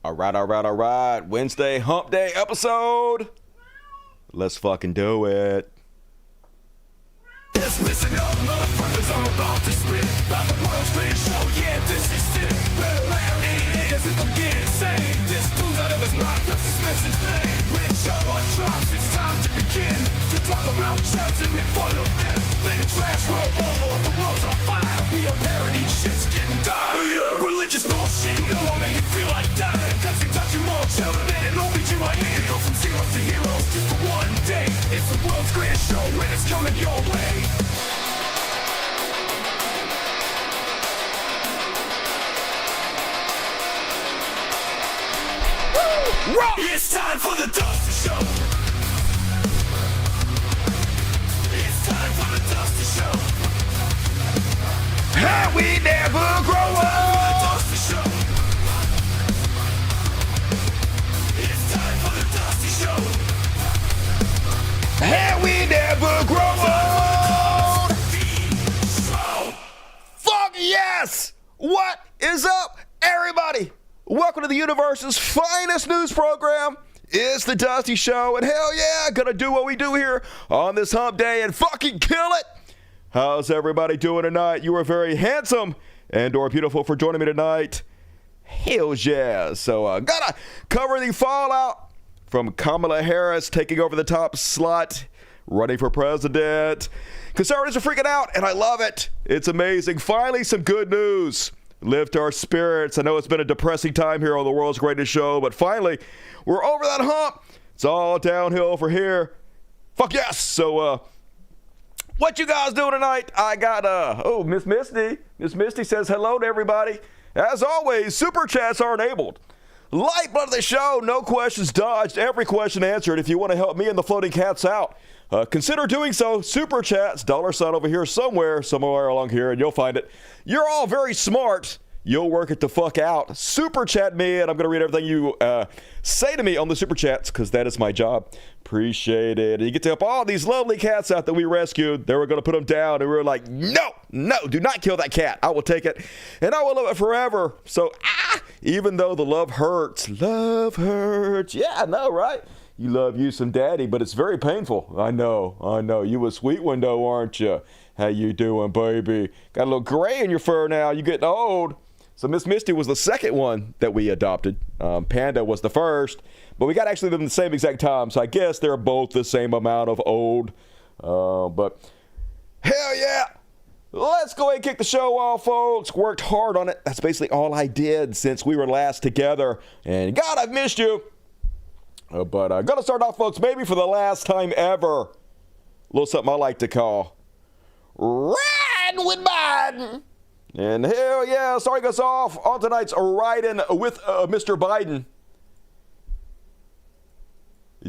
All right. Wednesday hump day episode. Let's fucking do it. Yes, listen up, motherfuckers, I'm about to spit about the world's greatest show, yeah, this is it. Well, it is, I'm getting insane. This dude's out of his mind, that's his message name. When the show on drops, it's time to begin. To talk about shots and make fun of them. Let the trash roll over, the world's on fire. We are parody, shit's getting dire. Religious bullshit, you won't make it feel like dying. Cause you touch your more children and it'll beat you right here. Go from zeros to heroes just for one day. It's the world's greatest show and it's coming your way. It's time for the Dusty Show. It's time for the Dusty Show. And we never grow up. Dusty Show. It's time for the Dusty Show. And we never grow old. Fuck yes! What is up, everybody? Welcome to the universe's finest news program. It's the Dusty Show, and hell yeah, gonna do what we do here on this hump day and fucking kill it. How's everybody doing tonight? You are very handsome and or beautiful for joining me tonight. Hell yeah. So gotta cover the fallout from Kamala Harris taking over the top slot, running for president. Conservatives are freaking out, and I love it. It's amazing. Finally, some good news. Lift our spirits. I know it's been a depressing time here on the world's greatest show, but finally, we're over that hump. It's all downhill for here. Fuck yes. So, what you guys doing tonight? I got, Miss Misty. Miss Misty says hello to everybody. As always, super chats are enabled. Lifeblood of the show, no questions dodged, every question answered. If you want to help me and the floating cats out, consider doing so. Super chats, $sign over here somewhere along here, and you'll find it. You're all very smart. You'll work it the fuck out. Super chat me, and I'm going to read everything you say to me on the super chats, because that is my job. Appreciate it. And you get to help all these lovely cats out that we rescued. They were going to put them down, and we were like, no, do not kill that cat. I will take it, and I will love it forever. So, even though the love hurts. Yeah, I know, right? You love you some daddy, but it's very painful. I know. You a sweet one, though, aren't you? How you doing, baby? Got a little gray in your fur now. You getting old. So Miss Misty was the second one that we adopted. Panda was the first. But we got actually them the same exact time. So I guess they're both the same amount of old. But hell yeah. Let's go ahead and kick the show off, folks. Worked hard on it. That's basically all I did since we were last together. And God, I've missed you. But I'm going to start off, folks, maybe for the last time ever. A little something I like to call Riding with Biden. And hell yeah, starting us off on tonight's Riding with Mr. Biden.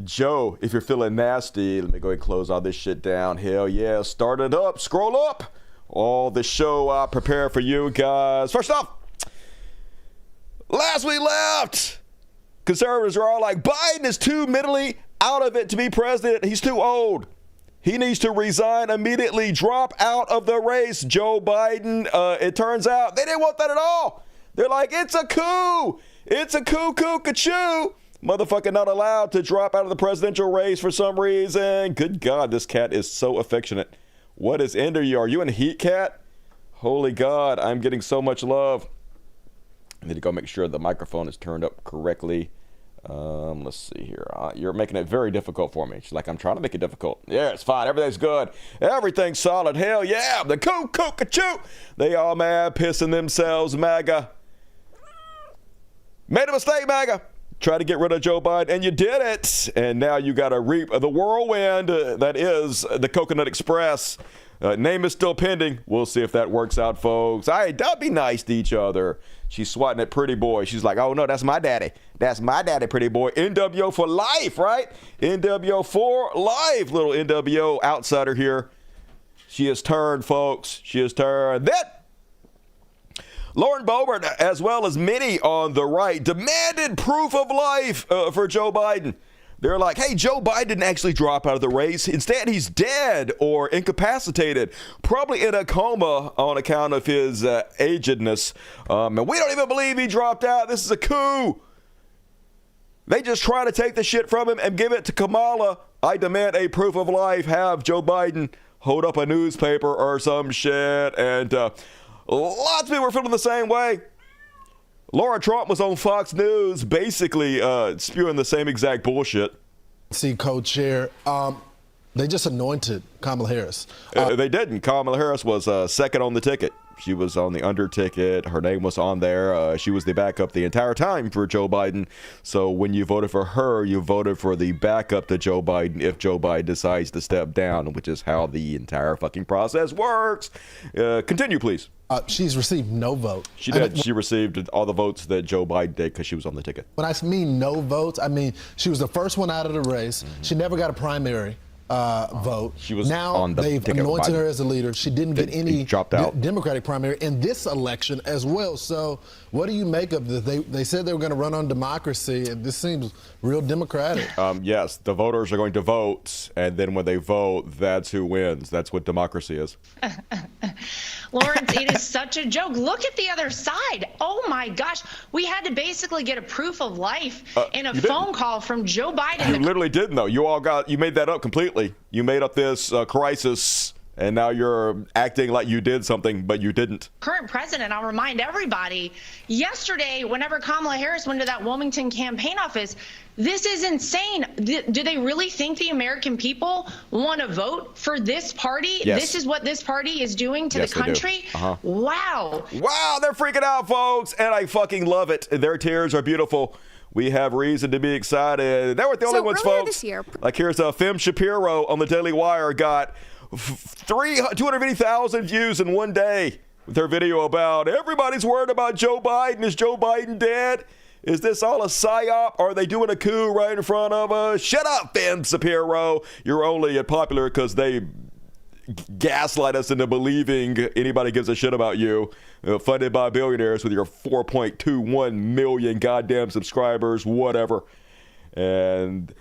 Joe, if you're feeling nasty, let me go ahead and close all this shit down. Hell yeah, start it up, scroll up. All the show I prepare for you guys. First off, last we left, conservatives are all like, Biden is too mentally out of it to be president. He's too old. He needs to resign immediately, drop out of the race. Joe Biden, it turns out they didn't want that at all. They're like, it's a coup. It's a coup-cachoo. Motherfucker not allowed to drop out of the presidential race for some reason. Good God, this cat is so affectionate. What is into you? Are you in heat, cat? Holy God, I'm getting so much love. I need to go make sure the microphone is turned up correctly. Let's see here. You're making it very difficult for me. She's like, I'm trying to make it difficult. Yeah, it's fine. Everything's good. Everything's solid. Hell yeah. The coo-coo-ca-choo. They all mad, pissing themselves. MAGA. Made a mistake, MAGA. Try to get rid of Joe Biden, and you did it. And now you got to reap the whirlwind that is the Coconut Express. Name is still pending. We'll see if that works out, folks. All right, don't be nice to each other. She's swatting at Pretty Boy. She's like, oh, no, that's my daddy. That's my daddy, Pretty Boy. NWO for life, right? NWO for life, little NWO outsider here. She has turned, folks. She has turned. Then Lauren Boebert, as well as many on the right, demanded proof of life for Joe Biden. They're like, hey, Joe Biden didn't actually drop out of the race. Instead, he's dead or incapacitated, probably in a coma on account of his agedness. And we don't even believe he dropped out. This is a coup. They just try to take the shit from him and give it to Kamala. I demand a proof of life. Have Joe Biden hold up a newspaper or some shit. And lots of people are feeling the same way. Laura Trump was on Fox News basically spewing the same exact bullshit. See, co-chair, they just anointed Kamala Harris. They didn't. Kamala Harris was second on the ticket. She was on the under ticket. Her name was on there. She was the backup the entire time for Joe Biden. So when you voted for her, you voted for the backup to Joe Biden if Joe Biden decides to step down, which is how the entire fucking process works. Continue, please. She's received no vote. She did. She received all the votes that Joe Biden did because she was on the ticket. When I mean no votes, I mean she was the first one out of the race. Mm-hmm. She never got a primary vote. She was now on the they've anointed her as a leader. She didn't get any Democratic primary in this election as well. So what do you make of this? They said they were going to run on democracy, and this seems real democratic. Yes, the voters are going to vote, and then when they vote, that's who wins. That's what democracy is. Lawrence, it is such a joke. Look at the other side. Oh my gosh. We had to basically get a proof of life in a phone call from Joe Biden. You literally didn't, though. You made that up completely. You made up this crisis, and now you're acting like you did something, but you didn't. Current president, I'll remind everybody, yesterday, whenever Kamala Harris went to that Wilmington campaign office, this is insane. Do they really think the American people want to vote for this party? Yes. This is what this party is doing to the country? Wow. Wow, they're freaking out, folks, and I fucking love it. Their tears are beautiful. We have reason to be excited. They weren't the only ones, folks. This year, like here's Fem Shapiro on the Daily Wire got 250,000 views in one day with her video about everybody's worried about Joe Biden. Is Joe Biden dead? Is this all a psyop? Are they doing a coup right in front of us? Shut up, Fem Shapiro. You're only popular because they gaslight us into believing anybody gives a shit about you. Funded by billionaires with your 4.21 million goddamn subscribers, whatever. And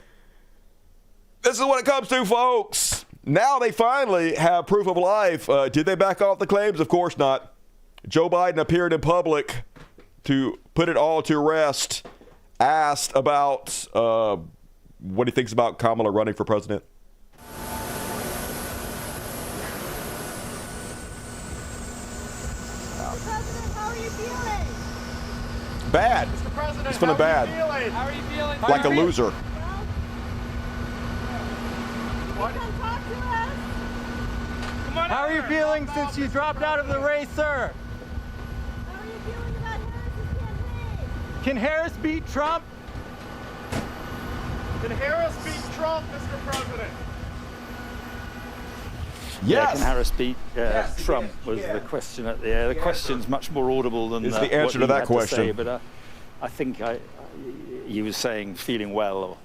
this is what it comes to, folks. Now they finally have proof of life. Did they back off the claims? Of course not. Joe Biden appeared in public to put it all to rest, asked about what he thinks about Kamala running for president. Bad. Mr. President, it's feeling bad. How are you feeling? Like a loser. How are you feeling since you dropped out of the race, sir? How are you feeling about Harris's campaign? Can Harris beat Trump? Can Harris beat Trump, Mr. President? Yes. Yeah, can Harris beat Trump was the question at the end. The question's much more audible than the answer to that question. Say, but I think he was saying feeling well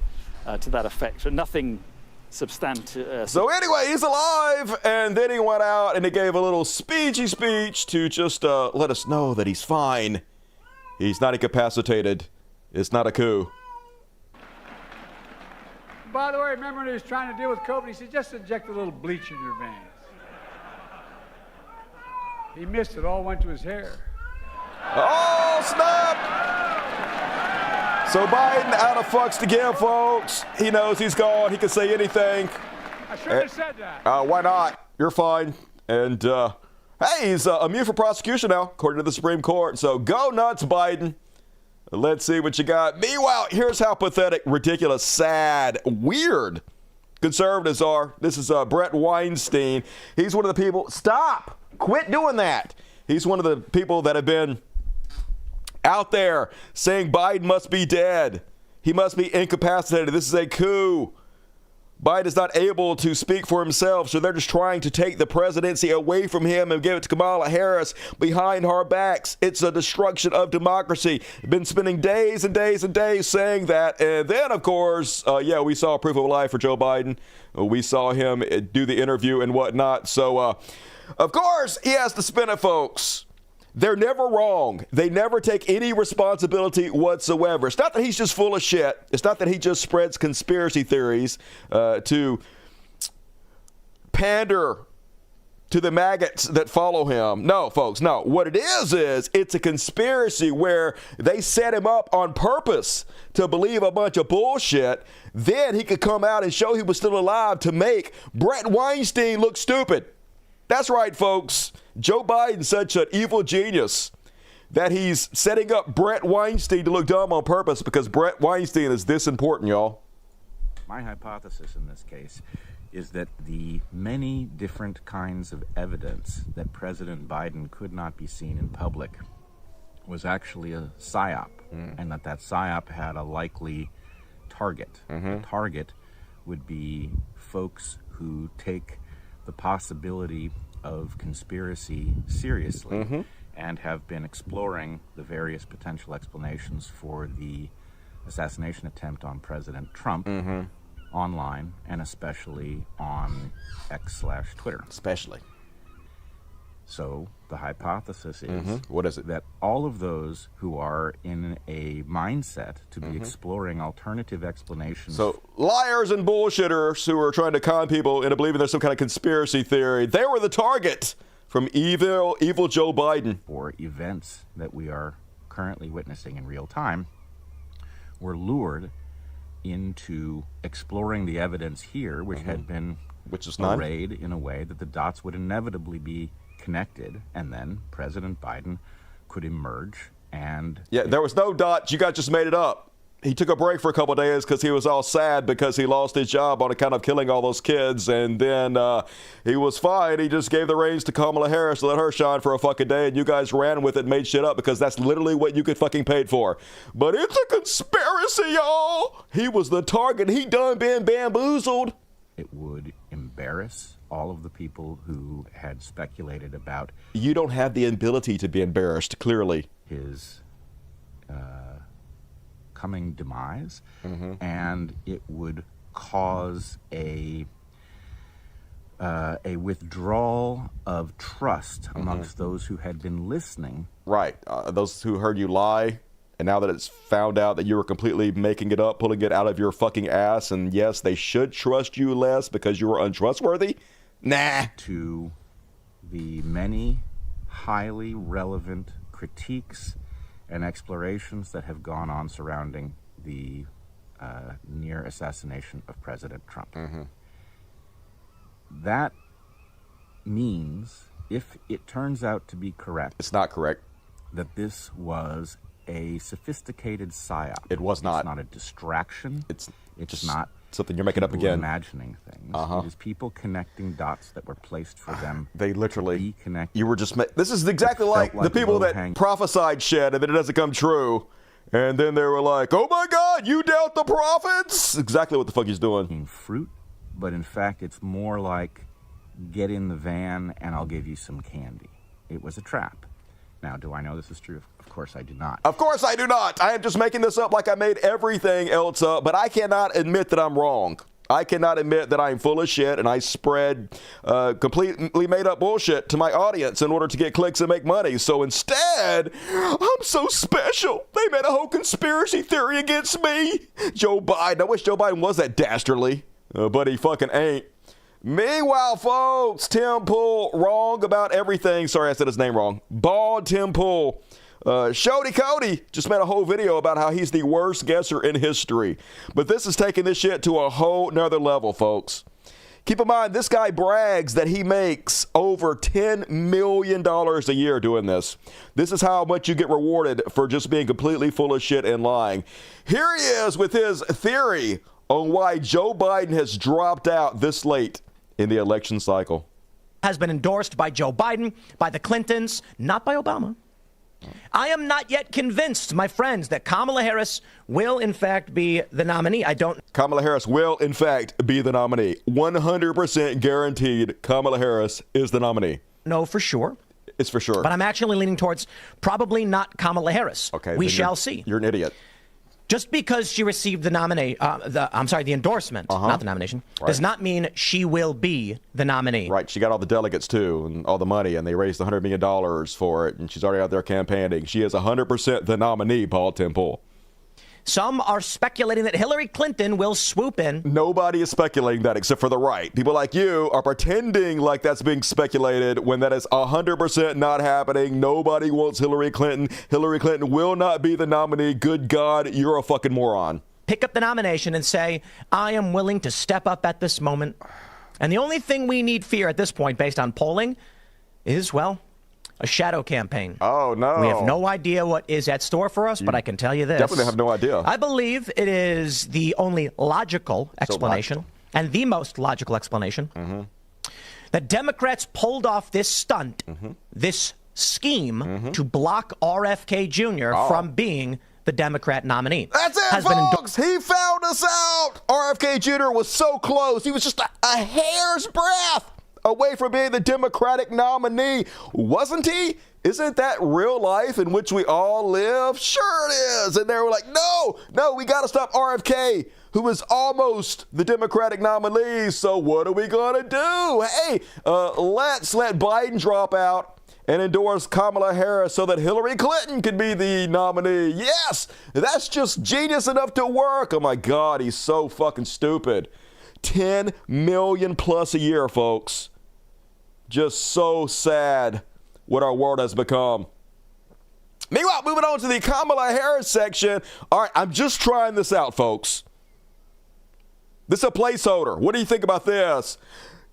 or to that effect. So nothing substantive. So anyway, he's alive, and then he went out and he gave a little speechy speech to just let us know that he's fine. He's not incapacitated. It's not a coup. By the way, remember when he was trying to deal with COVID, he said, just inject a little bleach in your veins. He missed it, all went to his hair. Oh, snap! So Biden out of fucks to give, folks. He knows he's gone. He can say anything. I shouldn't have said that. Why not? You're fine. And, hey, he's immune for prosecution now, according to the Supreme Court. So go nuts, Biden. Let's see what you got. Meanwhile, here's how pathetic, ridiculous, sad, weird conservatives are. This is Brett Weinstein. He's one of the people. Stop! Quit doing that. He's one of the people that have been out there saying Biden must be dead. He must be incapacitated. This is a coup. Biden is not able to speak for himself, so they're just trying to take the presidency away from him and give it to Kamala Harris behind our backs. It's a destruction of democracy. Been spending days and days and days saying that. And then, of course, we saw proof of life for Joe Biden. We saw him do the interview and whatnot. So, of course, he has to spin it, folks. They're never wrong. They never take any responsibility whatsoever. It's not that he's just full of shit. It's not that he just spreads conspiracy theories to pander to the maggots that follow him. No, folks, no. What it is it's a conspiracy where they set him up on purpose to believe a bunch of bullshit. Then he could come out and show he was still alive to make Brett Weinstein look stupid. That's right, folks. Joe Biden's such an evil genius that he's setting up Brett Weinstein to look dumb on purpose because Brett Weinstein is this important, y'all. My hypothesis in this case is that the many different kinds of evidence that President Biden could not be seen in public was actually a psyop, and that psyop had a likely target. The target would be folks who take the possibility of conspiracy seriously and have been exploring the various potential explanations for the assassination attempt on President Trump online, and especially on X/Twitter. Especially. So the hypothesis is what is it? That all of those who are in a mindset to be exploring alternative explanations. So liars and bullshitters who are trying to con people into believing there's some kind of conspiracy theory, they were the target from evil Joe Biden. For events that we are currently witnessing in real time, were lured into exploring the evidence here, which had been arrayed in a way that the dots would inevitably be connected, and then President Biden could emerge and... Yeah, there was no dots. You guys just made it up. He took a break for a couple of days because he was all sad because he lost his job on account of killing all those kids, and then he was fine. He just gave the reins to Kamala Harris to let her shine for a fucking day, and you guys ran with it and made shit up because that's literally what you get fucking paid for. But it's a conspiracy, y'all. He was the target. He done been bamboozled. It would embarrass all of the people who had speculated about... You don't have the ability to be embarrassed, clearly. ...his coming demise, and it would cause a withdrawal of trust amongst those who had been listening. Right. Those who heard you lie, and now that it's found out that you were completely making it up, pulling it out of your fucking ass, and yes, they should trust you less because you were untrustworthy? Nah. To the many highly relevant critiques and explorations that have gone on surrounding the near assassination of President Trump. That means, if it turns out to be correct... It's not correct. ...that this was a sophisticated psyop. It was not. It's not a distraction. It's just not something you're making up again. Imagining things. It is people connecting dots that were placed for them. They literally to be connected. You were just. This is exactly like the people that prophesied shit and then it doesn't come true, and then they were like, "Oh my God, you doubt the prophets!" Exactly what the fuck he's doing. Fruit, but in fact, it's more like, get in the van and I'll give you some candy. It was a trap. Now, do I know this is true? Of course I do not. Of course I do not. I am just making this up like I made everything else up, but I cannot admit that I'm wrong. I cannot admit that I'm full of shit and I spread completely made up bullshit to my audience in order to get clicks and make money. So instead, I'm so special. They made a whole conspiracy theory against me. Joe Biden. I wish Joe Biden was that dastardly, but he fucking ain't. Meanwhile, folks, Tim Pool, wrong about everything. Sorry, I said his name wrong. Bald Tim Pool. Shody Cody just made a whole video about how he's the worst guesser in history. But this is taking this shit to a whole nother level, folks. Keep in mind, this guy brags that he makes over $10 million a year doing this. This is how much you get rewarded for just being completely full of shit and lying. Here he is with his theory on why Joe Biden has dropped out this late in the election cycle. Has been endorsed by Joe Biden, by the Clintons, not by Obama. I am not yet convinced, my friends, that Kamala Harris will, in fact, be the nominee. Kamala Harris will, in fact, be the nominee. 100% guaranteed Kamala Harris is the nominee. No, for sure. It's for sure. But I'm actually leaning towards probably not Kamala Harris. Okay. We shall see. You're an idiot. Just because she received the the endorsement, not the nomination, does not mean she will be the nominee. Right. She got all the delegates, too, and all the money, and they raised $100 million for it, and she's already out there campaigning. She is 100% the nominee, Paul Temple. Some are speculating that Hillary Clinton will swoop in. Nobody is speculating that except for the right. People like you are pretending like that's being speculated when that is 100% not happening. Nobody wants Hillary Clinton. Hillary Clinton will not be the nominee. Good God, you're a fucking moron. Pick up the nomination and say, I am willing to step up at this moment. And the only thing we need fear at this point, based on polling, is, well, a shadow campaign. Oh, no. We have no idea what is at store for us, but I can tell you this. Definitely have no idea. I believe it is the only logical explanation, and the most logical explanation, that Democrats pulled off this stunt, this scheme to block RFK Jr. from being the Democrat nominee. That's it, folks. He found us out. RFK Jr. was so close. He was just a hair's breadth away from being the Democratic nominee. Wasn't he? Isn't that real life in which we all live? Sure it is. And they were like, no, we got to stop RFK, who was almost the Democratic nominee. So what are we going to do? Hey, let's let Biden drop out and endorse Kamala Harris so that Hillary Clinton can be the nominee. Yes, that's just genius enough to work. Oh my God, he's so fucking stupid. 10 million plus a year, folks. Just so sad what our world has become. Meanwhile, moving on to the Kamala Harris section. All right, I'm just trying this out, folks. This is a placeholder. What do you think about this?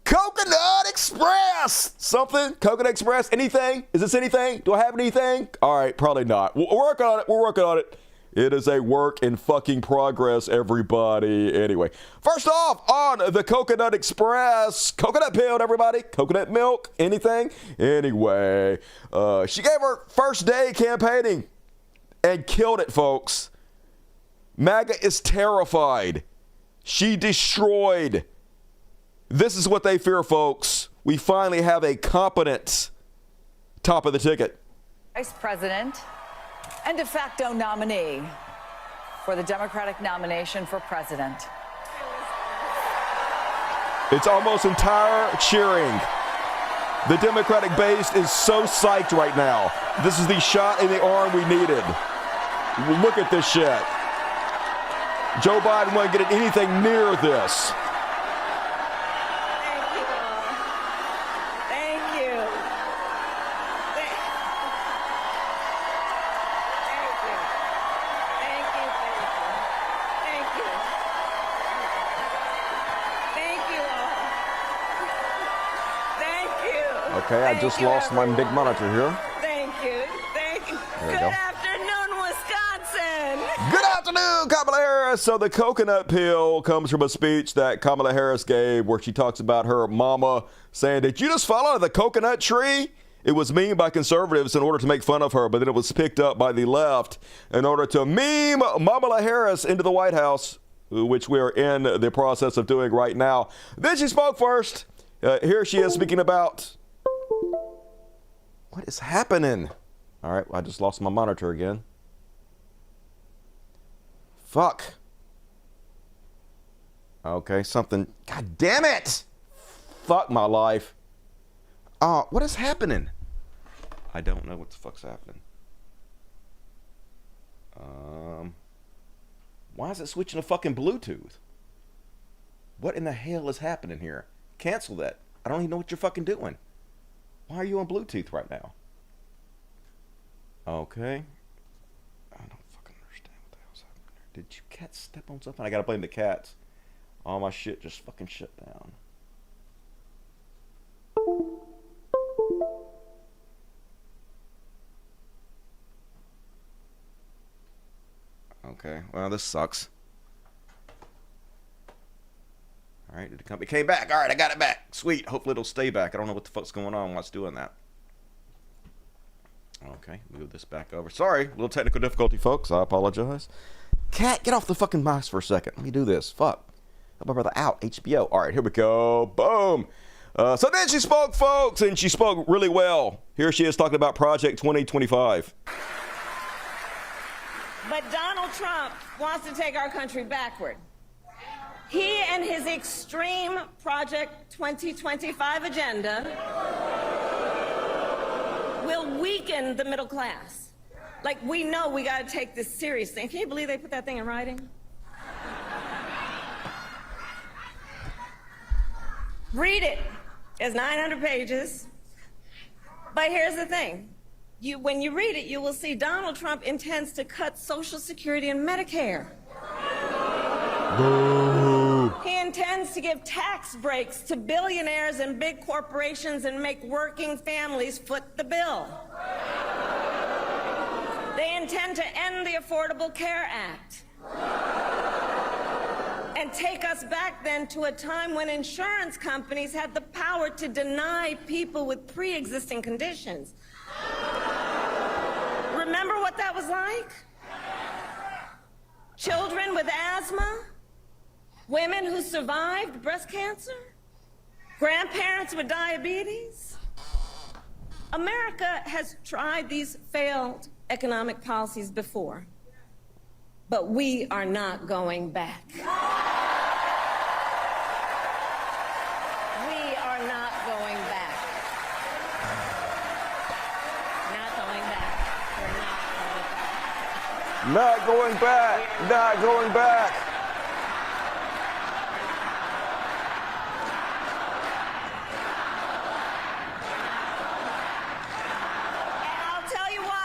Coconut Express. Something? Coconut Express? Anything? Is this anything? Do I have anything? All right, probably not. We'll work on it. We're working on it. It is a work in fucking progress, everybody. Anyway, first off, on the Coconut Express, coconut peel, everybody. Coconut milk, anything? Anyway, she gave her first day campaigning and killed it, folks. MAGA is terrified. She destroyed. This is what they fear, folks. We finally have a competent top of the ticket. Vice President and de facto nominee for the Democratic nomination for president. It's almost entire cheering. The Democratic base is so psyched right now. This is the shot in the arm we needed. Look at this shit. Joe Biden wasn't getting anything near this. Okay, I just lost my big monitor here. Thank you. There we Good go. afternoon, Wisconsin. Good afternoon, Kamala Harris. So the coconut peel comes from a speech that Kamala Harris gave where she talks about her mama saying, did you just fall out of the coconut tree? It was memed by conservatives in order to make fun of her, but then it was picked up by the left in order to meme Kamala Harris into the White House, which we're in the process of doing right now. Then she spoke first. Here she is speaking about... What is happening? All right, I just lost my monitor again. Fuck. Okay, something. God damn it! Fuck my life. What is happening? I don't know what the fuck's happening. Why is it switching to fucking Bluetooth? What in the hell is happening here? Cancel that. I don't even know what you're fucking doing. Why are you on Bluetooth right now? Okay. I don't fucking understand what the hell's happening here. Did you cats step on something? I gotta blame the cats. All my shit just fucking shut down. Okay, well, this sucks. All right, it came back. All right, I got it back. Sweet. Hopefully it'll stay back. I don't know what the fuck's going on while it's doing that. Okay, move this back over. Sorry, a little technical difficulty, folks. I apologize. Cat, get off the fucking mouse for a second. Let me do this. Fuck. Help my brother out. HBO. All right, here we go. Boom. So then she spoke, folks, and she spoke really well. Here she is talking about Project 2025. But Donald Trump wants to take our country backward. He and his extreme Project 2025 agenda will weaken the middle class. Like, we know we got to take this seriously. And can you believe they put that thing in writing? Read it. It's 900 pages. But here's the thing. When you read it, you will see Donald Trump intends to cut Social Security and Medicare. Boo. He intends to give tax breaks to billionaires and big corporations and make working families foot the bill. They intend to end the Affordable Care Act and take us back then to a time when insurance companies had the power to deny people with pre-existing conditions. Remember what that was like? Children with asthma, women who survived breast cancer, grandparents with diabetes. America has tried these failed economic policies before, but we are not going back. We are not going back. Not going back. We're not going back. Not going back.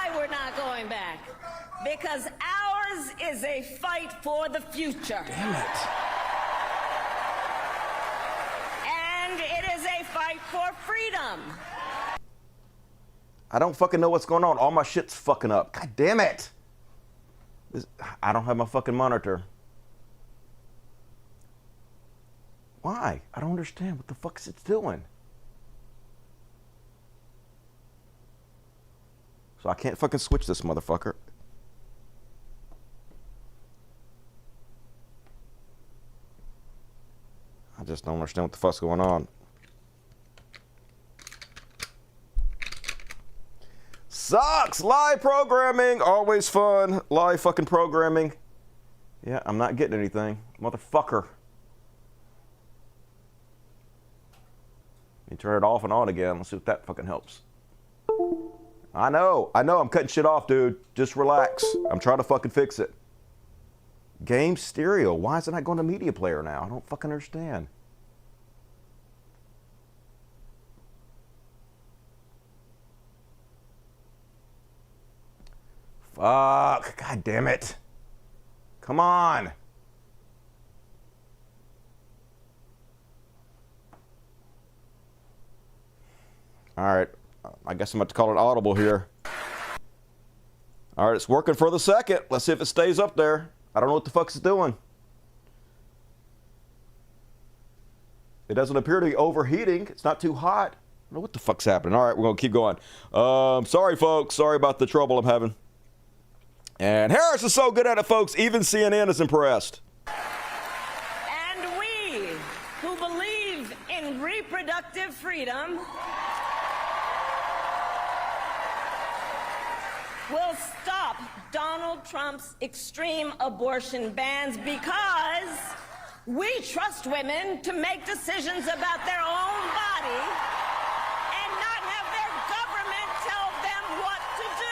Not going back. Back. Because ours is a fight for the future. Damn it. And it is a fight for freedom. I don't fucking know what's going on. All my shit's fucking up. God damn it. I don't have my fucking monitor. Why? I don't understand. What the fuck is it doing? So I can't fucking switch this motherfucker. I just don't understand what the fuck's going on. Sucks! Live programming, always fun. Live fucking programming. Yeah, I'm not getting anything. Motherfucker. Let me turn it off and on again. Let's see if that fucking helps. I know, I'm cutting shit off, dude. Just relax. I'm trying to fucking fix it. Game stereo. Why is it not going to media player now? I don't fucking understand. Fuck. God damn it. Come on. All right. I guess I'm about to call it audible here. All right, it's working for the second. Let's see if it stays up there. I don't know what the fuck it's doing. It doesn't appear to be overheating. It's not too hot. I don't know what the fuck's happening. All right, we're going to keep going. Sorry, folks. Sorry about the trouble I'm having. And Harris is so good at it, folks. Even CNN is impressed. And we, who believe in reproductive freedom, will stop Donald Trump's extreme abortion bans because we trust women to make decisions about their own body and not have their government tell them what to do.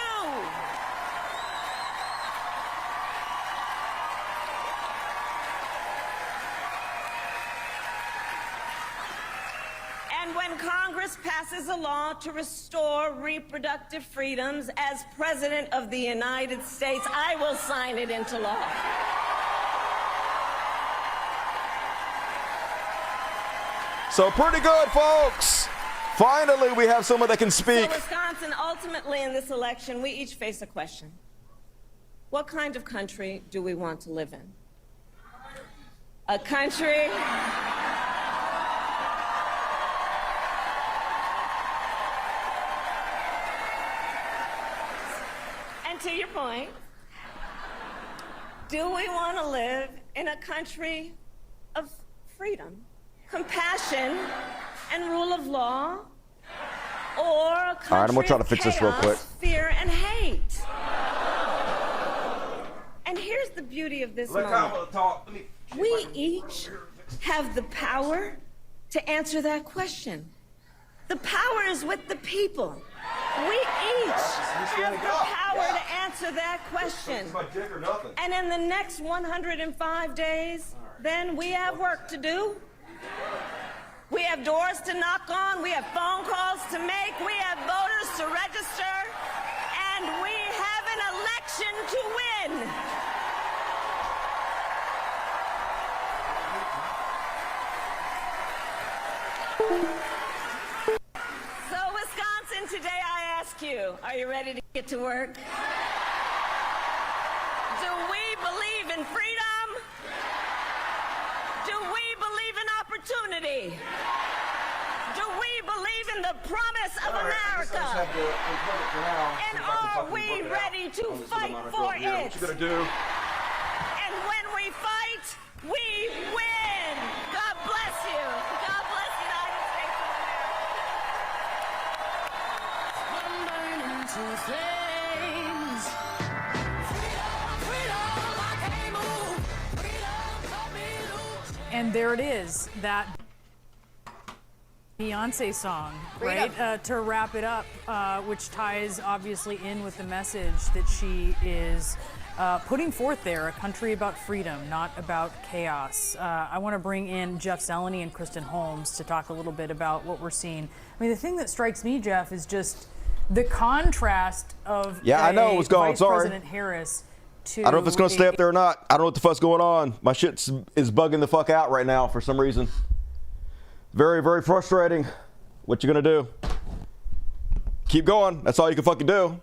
And when Congress passes a law to restore reproductive freedoms as President of the United States, I will sign it into law. So pretty good, folks. Finally, we have someone that can speak. So Wisconsin, ultimately in this election, we each face a question. What kind of country do we want to live in? A country... To your point, do we want to live in a country of freedom, compassion, and rule of law, or a country all right, I'm gonna try to fix this real quick. Fear and hate? And here's the beauty of this moment. We each have the power to answer that question. The power is with the people. We each have the power to answer that question. It's my dick or nothing. And in the next 105 days, then we have work to do. We have doors to knock on. We have phone calls to make. We have voters to register. And we have an election to win. So, Wisconsin, today I ask you, are you ready to get to work? Do we believe in freedom? Do we believe in opportunity? Do we believe in the promise of America? And are we ready to fight for it? What you gonna do? And when we fight, we win. God bless you. God bless the United States of America. And there it is, that Beyonce song, right? To wrap it up, which ties obviously in with the message that she is putting forth there, a country about freedom, not about chaos. I want to bring in Jeff Zeleny and Kristen Holmes to talk a little bit about what we're seeing. I mean, the thing that strikes me, Jeff, is just the contrast of I know what's going on. Vice Sorry. President Harris to I don't know if it's going to stay up there or not. I don't know what the fuck's going on. My shit is bugging the fuck out right now for some reason. Very, very frustrating. What you going to do? Keep going. That's all you can fucking do.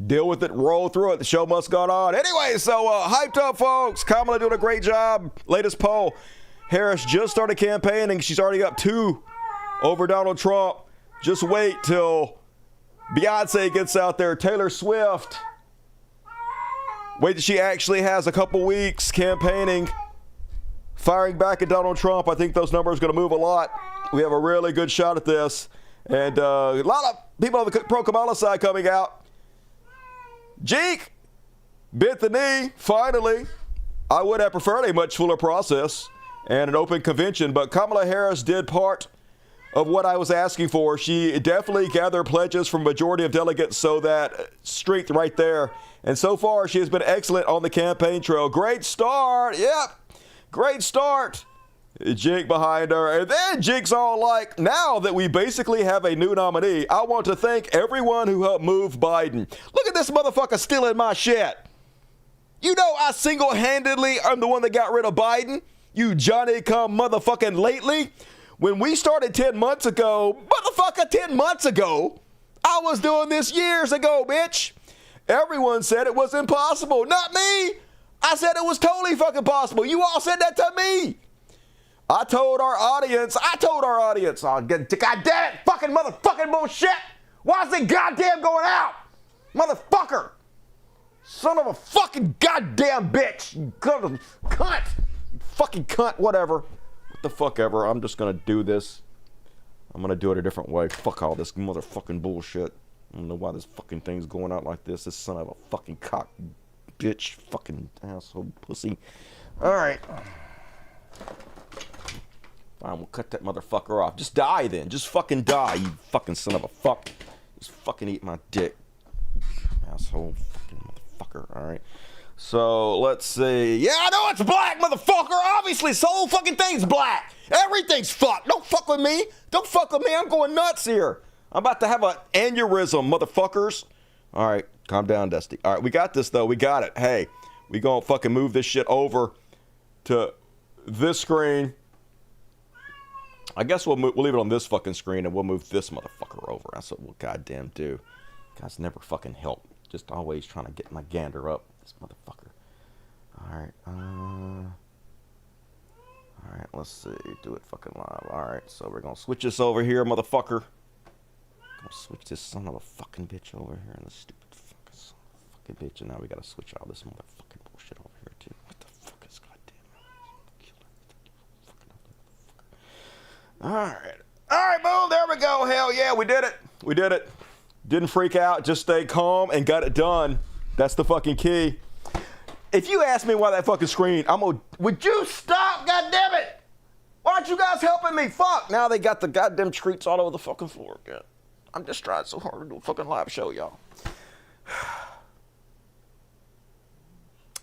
Deal with it. Roll through it. The show must go on. Anyway, so hyped up, folks. Kamala doing a great job. Latest poll. Harris just started campaigning. She's already up 2 over Donald Trump. Just wait till Beyonce gets out there. Taylor Swift. Wait till she actually has a couple weeks campaigning, firing back at Donald Trump. I think those numbers are going to move a lot. We have a really good shot at this. And a lot of people on the pro-Kamala side coming out. Jeek bit the knee, finally. I would have preferred a much fuller process and an open convention, but Kamala Harris did part of what I was asking for. She definitely gathered pledges from a majority of delegates, so that strength right there. And so far, she has been excellent on the campaign trail. Great start. Yep. Great start. Jig behind her. And then Jig's all like, now that we basically have a new nominee, I want to thank everyone who helped move Biden. Look at this motherfucker stealing my shit. You know I single-handedly am the one that got rid of Biden. You Johnny come motherfucking lately. When we started 10 months ago, motherfucker, 10 months ago, I was doing this years ago, bitch. Everyone said it was impossible. Not me. I said it was totally fucking possible. You all said that to me. I told our audience, oh, God damn it, fucking motherfucking bullshit. Why is it goddamn going out? Motherfucker. Son of a fucking goddamn bitch. You cunt. Fucking cunt, whatever. What the fuck ever. I'm just going to do this. I'm going to do it a different way. Fuck all this motherfucking bullshit. I don't know why this fucking thing's going out like this. This son of a fucking cock, bitch, fucking asshole, pussy. All right. Fine, we'll cut that motherfucker off. Just die then. Just fucking die, you fucking son of a fuck. Just fucking eat my dick. Asshole, fucking motherfucker. All right. So, let's see. Yeah, I know it's black, motherfucker. Obviously, this whole fucking thing's black. Everything's fucked. Don't fuck with me. Don't fuck with me. I'm going nuts here. I'm about to have an aneurysm, motherfuckers. All right, calm down, Dusty. All right, we got this, though. We got it. Hey, we gonna fucking move this shit over to this screen. I guess we'll leave it on this fucking screen, and we'll move this motherfucker over. That's what we'll goddamn do. Guys never fucking help. Just always trying to get my gander up. This motherfucker. All right, let's see. Do it fucking live. All right, so we're gonna switch this over here, motherfucker. Gonna switch this son of a fucking bitch over here, and this stupid fucking bitch, and now we gotta switch all this motherfucking bullshit over here too. What the fuck is goddamn? All right, boom, there we go. Hell yeah, we did it. Didn't freak out, just stayed calm and got it done. That's the fucking key. If you ask me why that fucking screen, would you stop, goddammit? Why aren't you guys helping me? Fuck, now they got the goddamn treats all over the fucking floor again. I'm just trying so hard to do a fucking live show, y'all.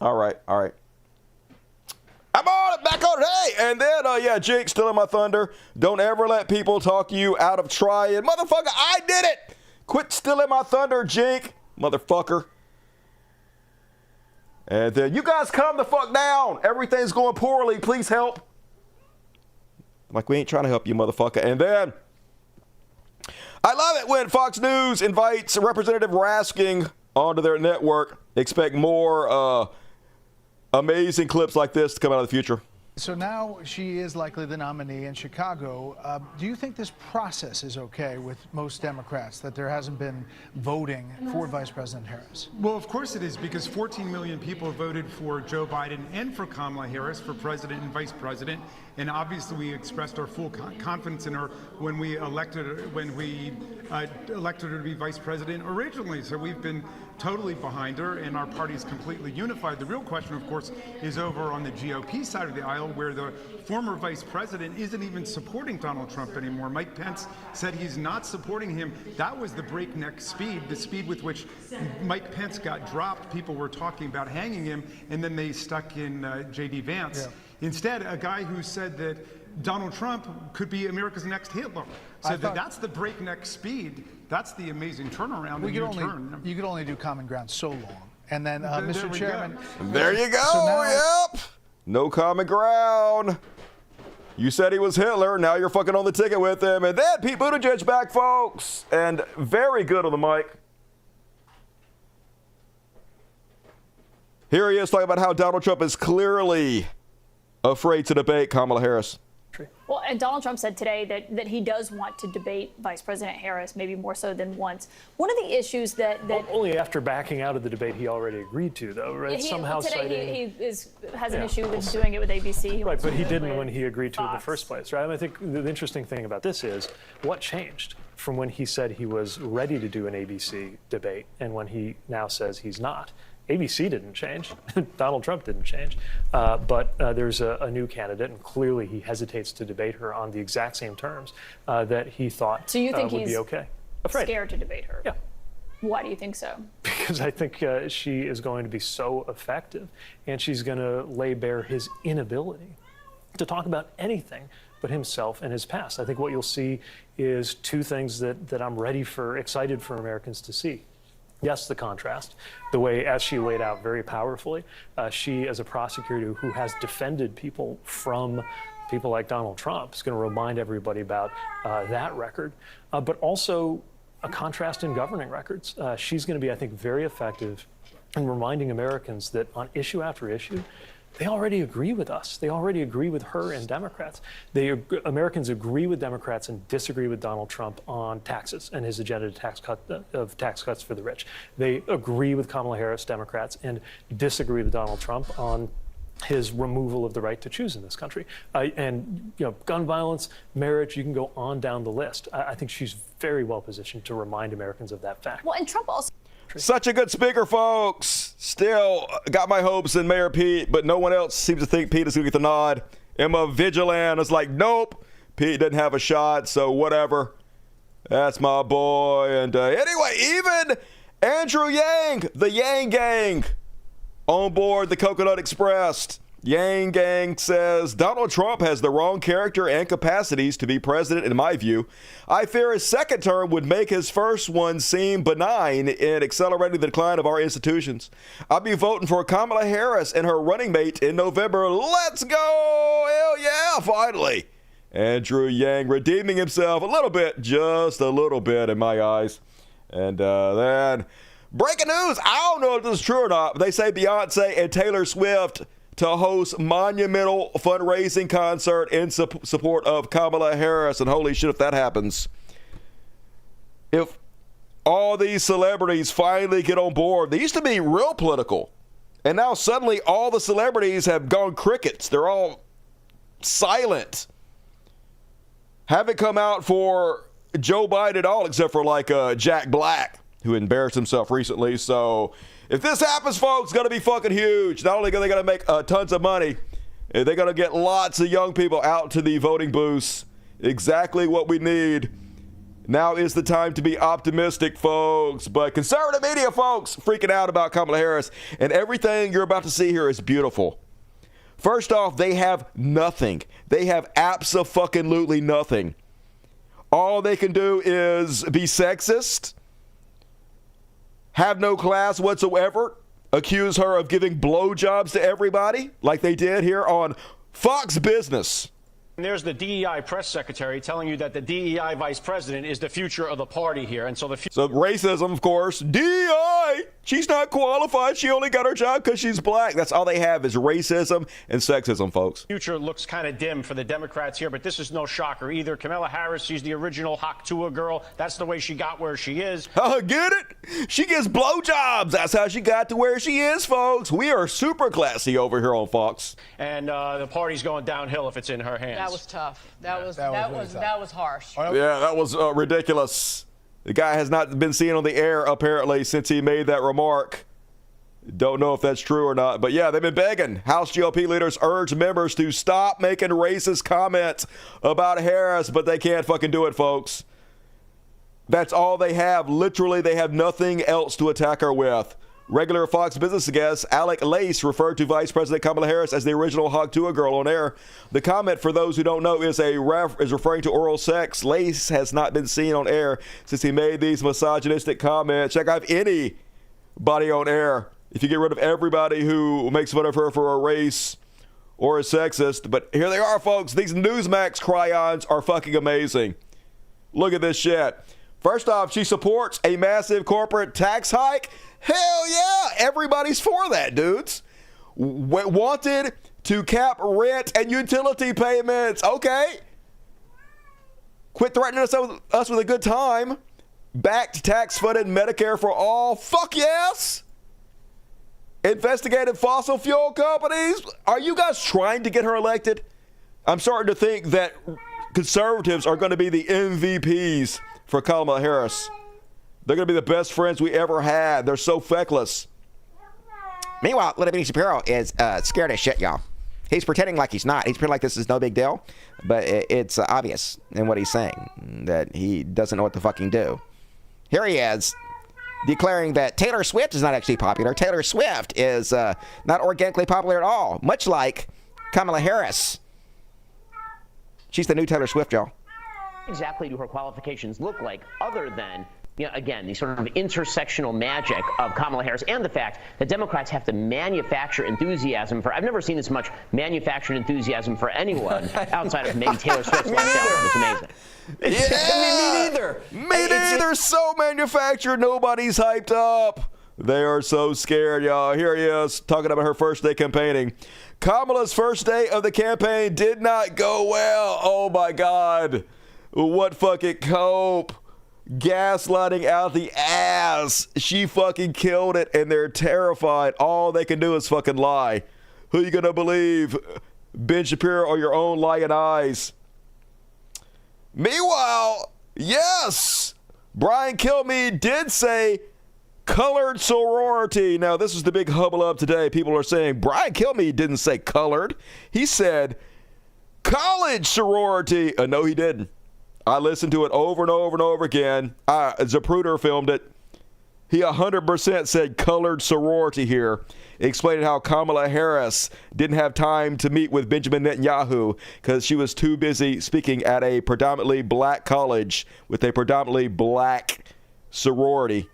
All right. I'm on it, back on it. Hey, and then, Jake, stealing my thunder. Don't ever let people talk you out of trying. Motherfucker, I did it. Quit stealing my thunder, Jake, motherfucker. And then you guys calm the fuck down. Everything's going poorly. Please help. Like we ain't trying to help you, motherfucker. And then I love it when Fox News invites Representative Raskin onto their network. Expect more amazing clips like this to come out of the future. So now she is likely the nominee in Chicago. Do you think this process is okay with most Democrats, that there hasn't been voting for Vice President Harris? Well, of course it is, because 14 million people voted for Joe Biden and for Kamala Harris for president and vice president. And obviously we expressed our full confidence in her when we elected her to be vice president originally. So we've been totally behind her, and our party is completely unified. The real question, of course, is over on the GOP side of the aisle, where the former vice president isn't even supporting Donald Trump anymore. Mike Pence said he's not supporting him. That was the breakneck speed, the speed with which Mike Pence got dropped. People were talking about hanging him, and then they stuck in J.D. Vance. Yeah. Instead, a guy who said that Donald Trump could be America's next Hitler. So that's the breakneck speed. That's the amazing turnaround. You could only do common ground so long. And then, Mr. Chairman. There you go. So now, yep. No common ground. You said he was Hitler. Now you're fucking on the ticket with him. And then Pete Buttigieg back, folks. And very good on the mic. Here he is talking about how Donald Trump is clearly afraid to debate Kamala Harris. Well, and Donald Trump said today that he does want to debate Vice President Harris, maybe more so than once. One of the issues that only after backing out of the debate he already agreed to, though, right? Somehow today he has an issue with doing it with ABC. Right, but he didn't when he agreed to it in the first place, right? I mean, I think the interesting thing about this is what changed from when he said he was ready to do an ABC debate and when he now says he's not. ABC didn't change. Donald Trump didn't change. But there's a new candidate, and clearly he hesitates to debate her on the exact same terms that he thought so you think would he's be okay. Scared to debate her? Yeah. Why do you think so? Because I think she is going to be so effective, and she's going to lay bare his inability to talk about anything but himself and his past. I think what you'll see is two things that I'm excited for Americans to see. Yes, the contrast, the way, as she laid out very powerfully, she, as a prosecutor who has defended people from people like Donald Trump, is going to remind everybody about that record, but also a contrast in governing records. She's going to be, I think, very effective in reminding Americans that on issue after issue, they already agree with us. They already agree with her and Democrats. Americans agree with Democrats and disagree with Donald Trump on taxes and his agenda of tax cuts for the rich. They agree with Kamala Harris, Democrats, and disagree with Donald Trump on his removal of the right to choose in this country. And gun violence, marriage, you can go on down the list. I think she's very well positioned to remind Americans of that fact. Well, and Trump also... Such a good speaker, folks. Still got my hopes in Mayor Pete, but no one else seems to think Pete is going to get the nod. Emma Vigilant is like, nope, Pete didn't have a shot, so whatever. That's my boy. And anyway, even Andrew Yang, the Yang Gang, on board the Coconut Express. Yang Gang says, Donald Trump has the wrong character and capacities to be president, in my view. I fear his second term would make his first one seem benign in accelerating the decline of our institutions. I'll be voting for Kamala Harris and her running mate in November. Let's go! Hell yeah, finally. Andrew Yang redeeming himself a little bit, just a little bit in my eyes. And then, breaking news, I don't know if this is true or not, but they say Beyonce and Taylor Swift to host monumental fundraising concert in support of Kamala Harris. And holy shit, if that happens, if all these celebrities finally get on board, they used to be real political, and now suddenly all the celebrities have gone crickets. They're all silent. Haven't come out for Joe Biden at all, except for like Jack Black, who embarrassed himself recently. So if this happens, folks, it's going to be fucking huge. Not only are they going to make tons of money, they're going to get lots of young people out to the voting booths. Exactly what we need. Now is the time to be optimistic, folks. But conservative media, folks, freaking out about Kamala Harris. And everything you're about to see here is beautiful. First off, they have nothing. They have abso-fucking-lutely nothing. All they can do is be sexist, have no class whatsoever, accuse her of giving blowjobs to everybody like they did here on Fox Business. And there's the DEI press secretary telling you that the DEI vice president is the future of the party here. And so So racism, of course. DEI, she's not qualified. She only got her job because she's black. That's all they have is racism and sexism, folks. Future looks kind of dim for the Democrats here, but this is no shocker either. Kamala Harris, she's the original Haktua girl. That's the way she got where she is. Get it? She gets blowjobs. That's how she got to where she is, folks. We are super classy over here on Fox. And the party's going downhill if it's in her hands. That was tough. That was harsh. Yeah, that was ridiculous. The guy has not been seen on the air, apparently, since he made that remark. Don't know if that's true or not. But yeah, they've been begging. House GOP leaders urge members to stop making racist comments about Harris, but they can't fucking do it, folks. That's all they have. Literally, they have nothing else to attack her with. Regular Fox Business guest Alec Lace referred to Vice President Kamala Harris as the original Haktua girl on air. The comment, for those who don't know, is referring to oral sex. Lace has not been seen on air since he made these misogynistic comments. Check out anybody on air. If you get rid of everybody who makes fun of her for a race or is sexist. But here they are, folks. These Newsmax cry-ons are fucking amazing. Look at this shit. First off, she supports a massive corporate tax hike. Hell yeah, everybody's for that, dudes. Wanted to cap rent and utility payments. Okay. Quit threatening us with a good time. Backed tax-funded Medicare for all. Fuck yes. Investigated fossil fuel companies. Are you guys trying to get her elected? I'm starting to think that conservatives are going to be the MVPs for Kamala Harris. They're going to be the best friends we ever had. They're so feckless. Meanwhile, Little Bitty Shapiro is scared as shit, y'all. He's pretending like he's not. He's pretending like this is no big deal. But it's obvious in what he's saying that he doesn't know what to fucking do. Here he is declaring that Taylor Swift is not actually popular. Taylor Swift is not organically popular at all, much like Kamala Harris. She's the new Taylor Swift, y'all. Exactly do her qualifications look like other than, again, the sort of intersectional magic of Kamala Harris and the fact that Democrats have to manufacture enthusiasm for, I've never seen this much manufactured enthusiasm for anyone outside of maybe Taylor Swift's last album. It's amazing. Me neither. Me neither. So manufactured, nobody's hyped up. They are so scared, y'all. Here he is talking about her first day campaigning. Kamala's first day of the campaign did not go well. Oh my God. What fucking cope. Gaslighting out the ass. She fucking killed it and they're terrified. All they can do is fucking lie. Who you gonna believe? Ben Shapiro or your own lying eyes? Meanwhile, yes, Brian Kilmeade did say colored sorority. Now, this is the big hubbub today. People are saying Brian Kilmeade didn't say colored. He said college sorority. No, he didn't. I listened to it over and over and over again. Zapruder filmed it. He 100% said colored sorority here, explaining how Kamala Harris didn't have time to meet with Benjamin Netanyahu because she was too busy speaking at a predominantly black college with a predominantly black sorority.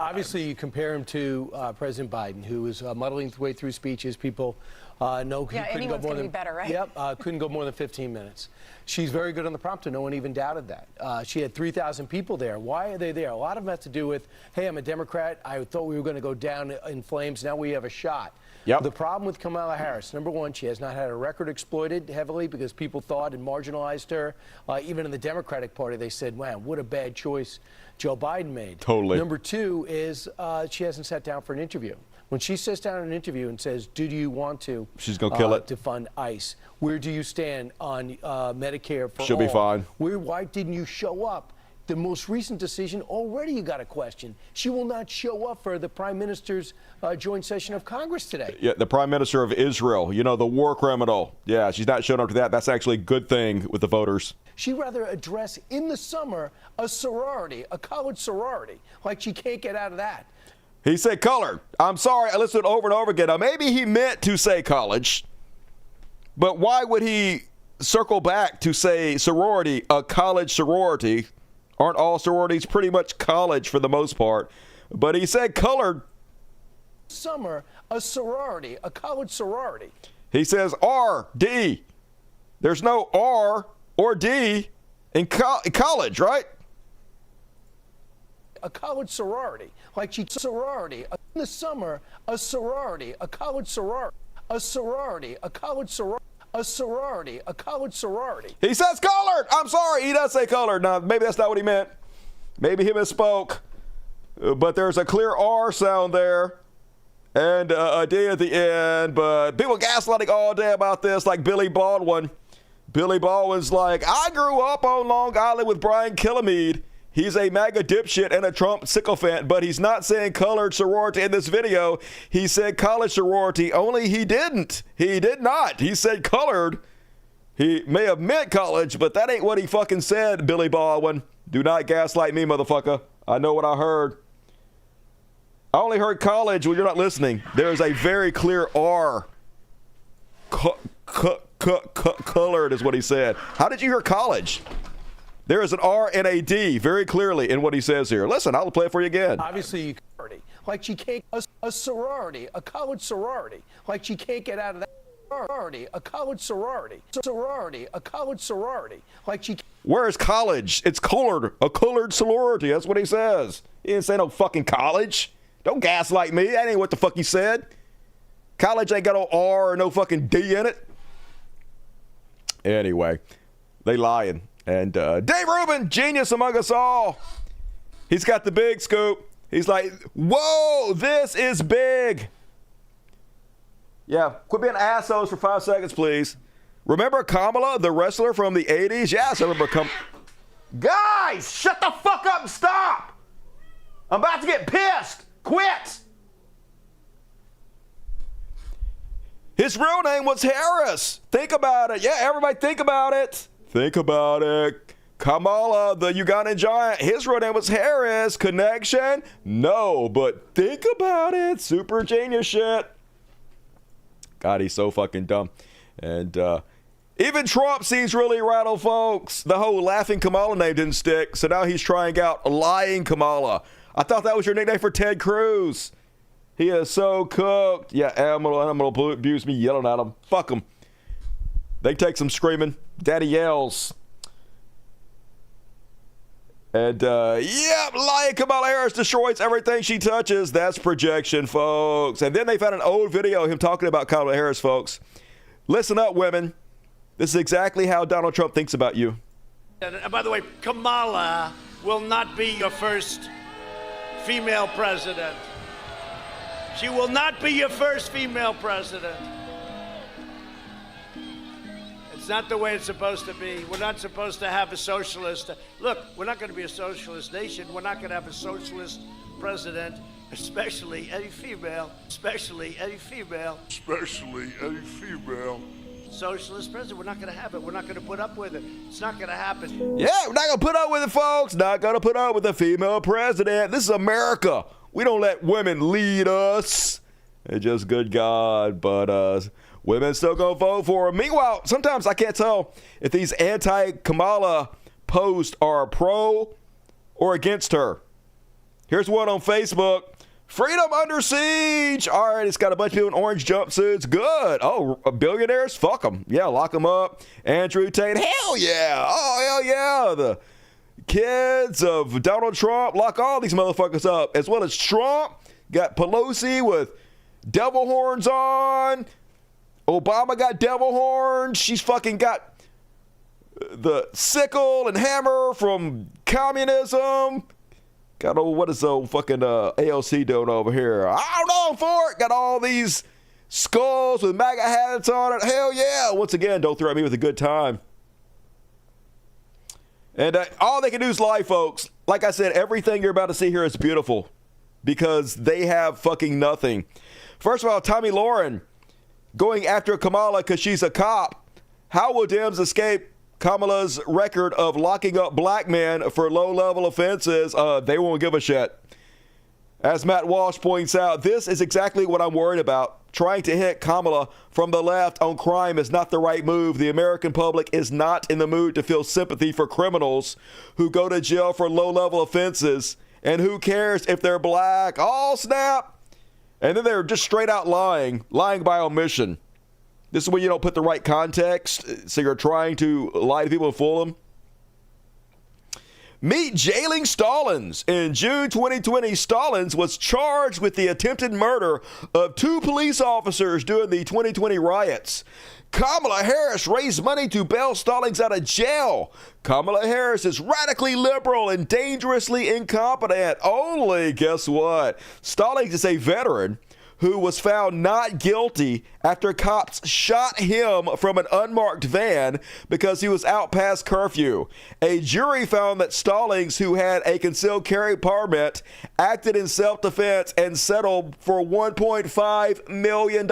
Obviously, you compare him to President Biden, who was muddling his way through speeches. People know he couldn't go more than better, right? Yep, couldn't go more than 15 minutes. She's very good on the prompter. No one even doubted that. She had 3,000 people there. Why are they there? A lot of them have to do with, hey, I'm a Democrat. I thought we were going to go down in flames. Now we have a shot. Yep. The problem with Kamala Harris, number one, she has not had her record exploited heavily because people thought and marginalized her. Even in the Democratic Party, they said, man, what a bad choice Joe Biden made. Totally. Number two is she hasn't sat down for an interview. When she sits down in an interview and says, do you want to she's gonna kill it. To fund ICE? Where do you stand on Medicare for all? She'll be fine. Why didn't you show up The most recent decision, already you got a question. She will not show up for the Prime Minister's joint session of Congress today. Yeah, the Prime Minister of Israel, you know, the war criminal. Yeah, she's not showing up to that. That's actually a good thing with the voters. She'd rather address in the summer a sorority, a college sorority, like she can't get out of that. He said colored. I'm sorry, I listened over and over again. Now, maybe he meant to say college, but why would he circle back to say sorority, a college sorority? Aren't all sororities pretty much college for the most part? But he said colored. Summer, a sorority, a college sorority. He says R-D. There's no R or D in college, right? A college sorority, like she sorority in the summer, a sorority, a college sorority, a sorority, a college sorority, a sorority, a college sorority. He says colored. I'm sorry, he does say colored. Now, maybe that's not what he meant. Maybe he misspoke. But there's a clear R sound there and a D at the end. But people gaslighting all day about this, like Billy Baldwin. Billy Baldwin's like, I grew up on Long Island with Brian Kilmeade. He's a MAGA dipshit and a Trump sycophant, but he's not saying colored sorority in this video. He said college sorority, only he didn't. He did not. He said colored. He may have meant college, but that ain't what he fucking said, Billy Baldwin. Do not gaslight me, motherfucker. I know what I heard. I only heard college when you're not listening. There's a very clear R. Colored is what he said. How did you hear college? There is an R and a D very clearly in what he says here. Listen, I'll play it for you again. Obviously, you like she can't a sorority, a college sorority, like she can't get out of that sorority, a college sorority, a college sorority, like she. Where is college? It's colored, a colored sorority. That's what he says. He didn't say no fucking college. Don't gaslight me. That ain't what the fuck he said. College ain't got no R or no fucking D in it. Anyway, they lying. And Dave Rubin, genius among us all. He's got the big scoop. He's like, whoa, this is big. Yeah, quit being assholes for 5 seconds, please. Remember Kamala, the wrestler from the 80s? Yes, I remember Guys, shut the fuck up and stop. I'm about to get pissed. Quit. His real name was Harris. Think about it. Yeah, everybody think about it. Think about it. Kamala, the Ugandan giant, his real name was Harris. Connection? No, but think about it. Super genius shit. God, he's so fucking dumb. And even Trump seems really rattled, folks. The whole laughing Kamala name didn't stick, so now he's trying out lying Kamala. I thought that was your nickname for Ted Cruz. He is so cooked. Yeah, animal abuse me yelling at him. Fuck him. They take some screaming. Daddy yells. And, lying Kamala Harris destroys everything she touches. That's projection, folks. And then they found an old video of him talking about Kamala Harris, folks. Listen up, women. This is exactly how Donald Trump thinks about you. And by the way, Kamala will not be your first female president. She will not be your first female president. It's not the way it's supposed to be. We're not supposed to have a socialist. Look, we're not going to be a socialist nation. We're not going to have a socialist president, especially any female, especially any female, especially any female. Socialist president. We're not going to have it. We're not going to put up with it. It's not going to happen. Yeah, we're not going to put up with it, folks. Not going to put up with a female president. This is America. We don't let women lead us. It's just good God, but women still gonna vote for her. Meanwhile, sometimes I can't tell if these anti-Kamala posts are pro or against her. Here's one on Facebook. Freedom under siege. All right, it's got a bunch of people in orange jumpsuits. Good. Oh, billionaires? Fuck them. Yeah, lock them up. Andrew Tate. Hell yeah. Oh, hell yeah. The kids of Donald Trump. Lock all these motherfuckers up. As well as Trump. Got Pelosi with devil horns on. Obama got devil horns. She's fucking got the sickle and hammer from communism. Got old, what is the fucking AOC doing over here? I don't know for it. Got all these skulls with MAGA hats on it. Hell yeah. Once again, don't threaten me with a good time. And all they can do is lie, folks. Like I said, everything you're about to see here is beautiful because they have fucking nothing. First of all, Tommy Lauren going after Kamala because she's a cop. How will Dems escape Kamala's record of locking up black men for low-level offenses? They won't give a shit. As Matt Walsh points out, this is exactly what I'm worried about. Trying to hit Kamala from the left on crime is not the right move. The American public is not in the mood to feel sympathy for criminals who go to jail for low-level offenses. And who cares if they're black? Oh, snap! And then they're just straight out lying by omission. This is when you don't put the right context, so you're trying to lie to people and fool them. Meet jailing Stallings. In June 2020, Stallings was charged with the attempted murder of 2 police officers during the 2020 riots. Kamala Harris raised money to bail Stallings out of jail. Kamala Harris is radically liberal and dangerously incompetent. Only, guess what? Stallings is a veteran who was found not guilty after cops shot him from an unmarked van because he was out past curfew. A jury found that Stallings, who had a concealed carry permit, acted in self-defense and settled for $1.5 million.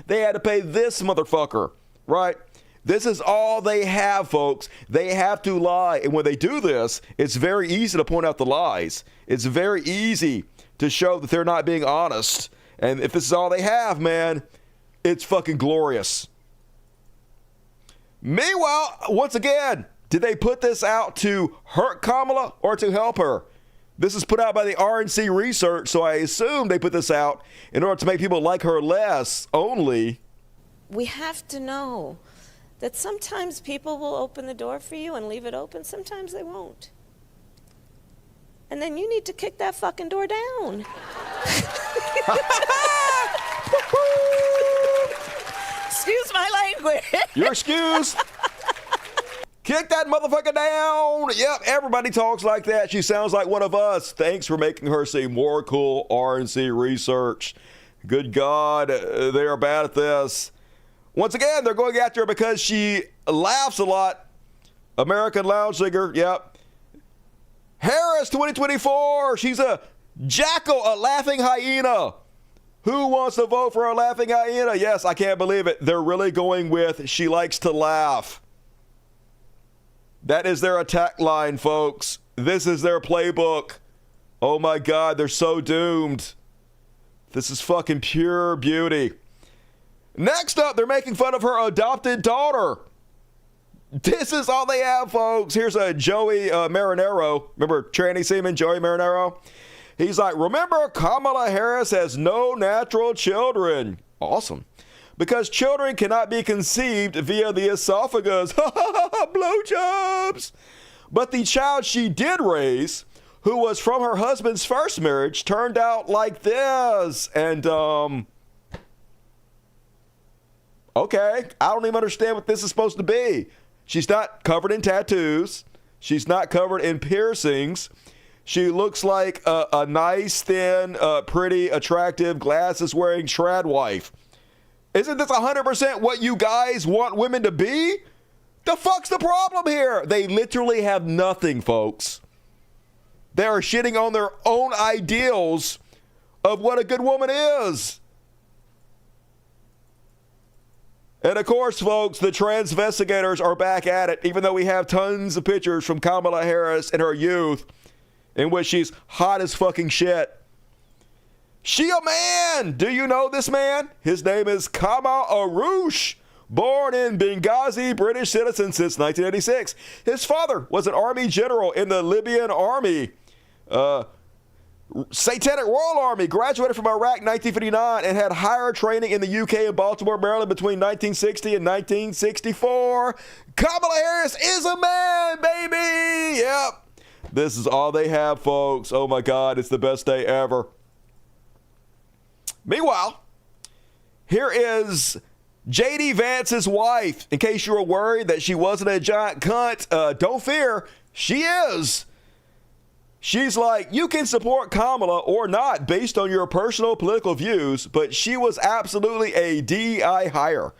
They had to pay this motherfucker, right? This is all they have, folks. They have to lie. And when they do this, it's very easy to point out the lies. It's very easy to show that they're not being honest. And if this is all they have, man, it's fucking glorious. Meanwhile, once again, did they put this out to hurt Kamala or to help her? This is put out by the RNC Research, so I assume they put this out in order to make people like her less only. We have to know that sometimes people will open the door for you and leave it open. Sometimes they won't. And then you need to kick that fucking door down. Excuse my language. You're excused. Kick that motherfucker down. Yep, everybody talks like that. She sounds like one of us. Thanks for making her seem more cool, RNC Research. Good God, they are bad at this. Once again, they're going after her because she laughs a lot. American lounge singer, yep. Harris 2024, she's a jackal, a laughing hyena. Who wants to vote for a laughing hyena? Yes, I can't believe it. They're really going with she likes to laugh. That is their attack line, folks. This is their playbook. Oh my God, they're so doomed. This is fucking pure beauty. Next up, they're making fun of her adopted daughter. This is all they have, folks. Here's a Joey Marinero. Remember tranny seaman Joey Marinero? He's like, remember, Kamala Harris has no natural children. Awesome. Because children cannot be conceived via the esophagus. Blowjobs. But the child she did raise, who was from her husband's first marriage, turned out like this. And, okay, I don't even understand what this is supposed to be. She's not covered in tattoos. She's not covered in piercings. She looks like a nice, thin, pretty, attractive, glasses-wearing trad wife. Isn't this 100% what you guys want women to be? The fuck's the problem here? They literally have nothing, folks. They are shitting on their own ideals of what a good woman is. And of course, folks, the Transvestigators are back at it, even though we have tons of pictures from Kamala Harris in her youth in which she's hot as fucking shit. She a man! Do you know this man? His name is Kamal Arouche, born in Benghazi, British citizen since 1986. His father was an army general in the Libyan army. Satanic Royal Army, graduated from Iraq in 1959 and had higher training in the UK and Baltimore, Maryland between 1960 and 1964. Kamala Harris is a man, baby! Yep. This is all they have, folks. Oh my God, it's the best day ever. Meanwhile, here is J.D. Vance's wife. In case you were worried that she wasn't a giant cunt, don't fear, she is. She's like, you can support Kamala or not based on your personal political views, but she was absolutely a DEI hire.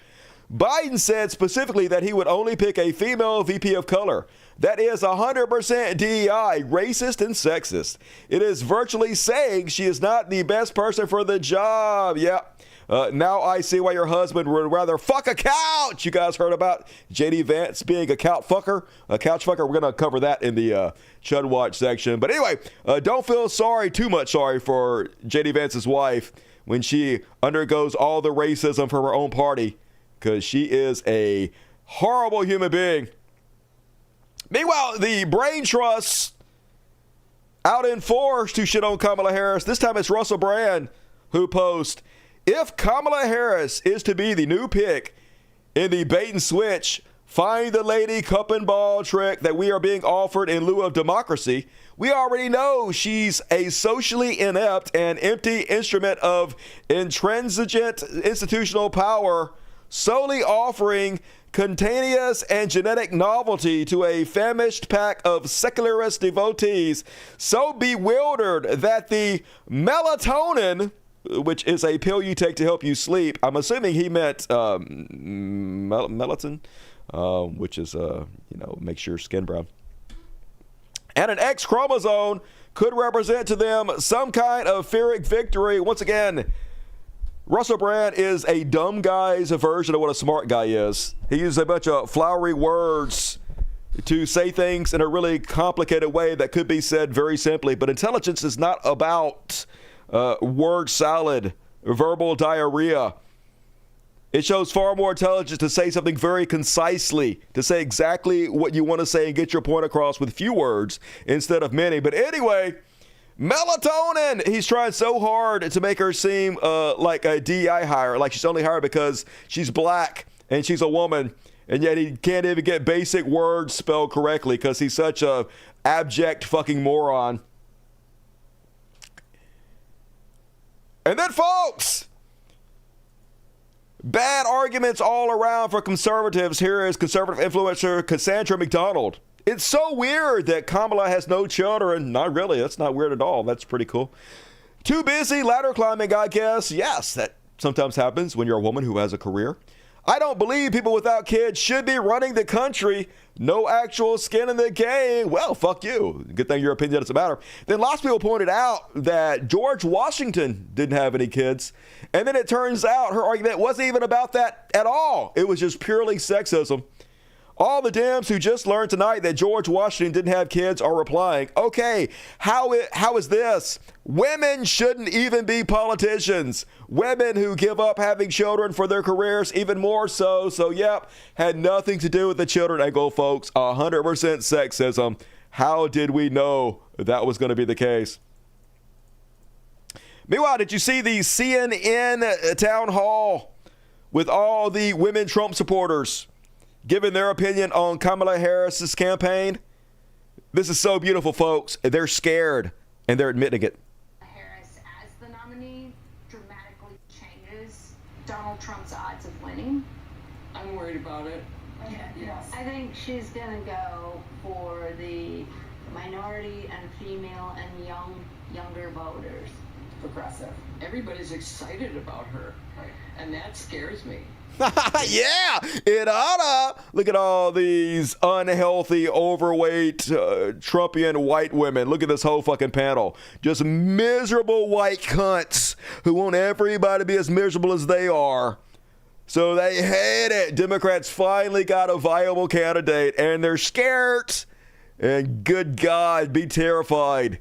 Biden said specifically that he would only pick a female VP of color. That is 100% DEI, racist and sexist. It is virtually saying she is not the best person for the job. Yeah. Now I see why your husband would rather fuck a couch. You guys heard about JD Vance being a couch fucker? We're going to cover that in the Chud Watch section. But anyway, don't feel too much sorry for JD Vance's wife when she undergoes all the racism for her own party, because she is a horrible human being. Meanwhile, the brain trusts out in force to shit on Kamala Harris. This time it's Russell Brand who posts, if Kamala Harris is to be the new pick in the bait and switch, find the lady cup and ball trick that we are being offered in lieu of democracy, we already know she's a socially inept and empty instrument of intransigent institutional power, solely offering contagious and genetic novelty to a famished pack of secularist devotees, so bewildered that the melatonin, which is a pill you take to help you sleep, I'm assuming he meant melatonin, which is, makes your skin brown, and an X chromosome could represent to them some kind of Pyrrhic victory. Once again, Russell Brand is a dumb guy's version of what a smart guy is. He uses a bunch of flowery words to say things in a really complicated way that could be said very simply. But intelligence is not about word salad, verbal diarrhea. It shows far more intelligence to say something very concisely, to say exactly what you want to say and get your point across with few words instead of many. But anyway, melatonin! He's trying so hard to make her seem like a DEI hire, like she's only hired because she's black and she's a woman, and yet he can't even get basic words spelled correctly because he's such a abject fucking moron. And then, folks, bad arguments all around for conservatives. Here is conservative influencer Cassandra McDonald. It's so weird that Kamala has no children. Not really. That's not weird at all. That's pretty cool. Too busy ladder climbing, I guess. Yes, that sometimes happens when you're a woman who has a career. I don't believe people without kids should be running the country. No actual skin in the game. Well, fuck you. Good thing your opinion doesn't matter. Then lots of people pointed out that George Washington didn't have any kids. And then it turns out her argument wasn't even about that at all. It was just purely sexism. All the Dems who just learned tonight that George Washington didn't have kids are replying, okay, how is this? Women shouldn't even be politicians. Women who give up having children for their careers, even more so. So, yep, had nothing to do with the children angle, folks. 100% sexism. How did we know that was going to be the case? Meanwhile, did you see the CNN town hall with all the women Trump supporters giving their opinion on Kamala Harris's campaign? This is so beautiful, folks. They're scared, and they're admitting it. Harris as the nominee dramatically changes Donald Trump's odds of winning. I'm worried about it. Yes. I think she's going to go for the minority and female and younger voters. Progressive. Everybody's excited about her, and that scares me. Yeah, it oughta. Look at all these unhealthy, overweight, Trumpian white women. Look at this whole fucking panel. Just miserable white cunts who want everybody to be as miserable as they are. So they hate it. Democrats finally got a viable candidate, and they're scared. And good God, be terrified.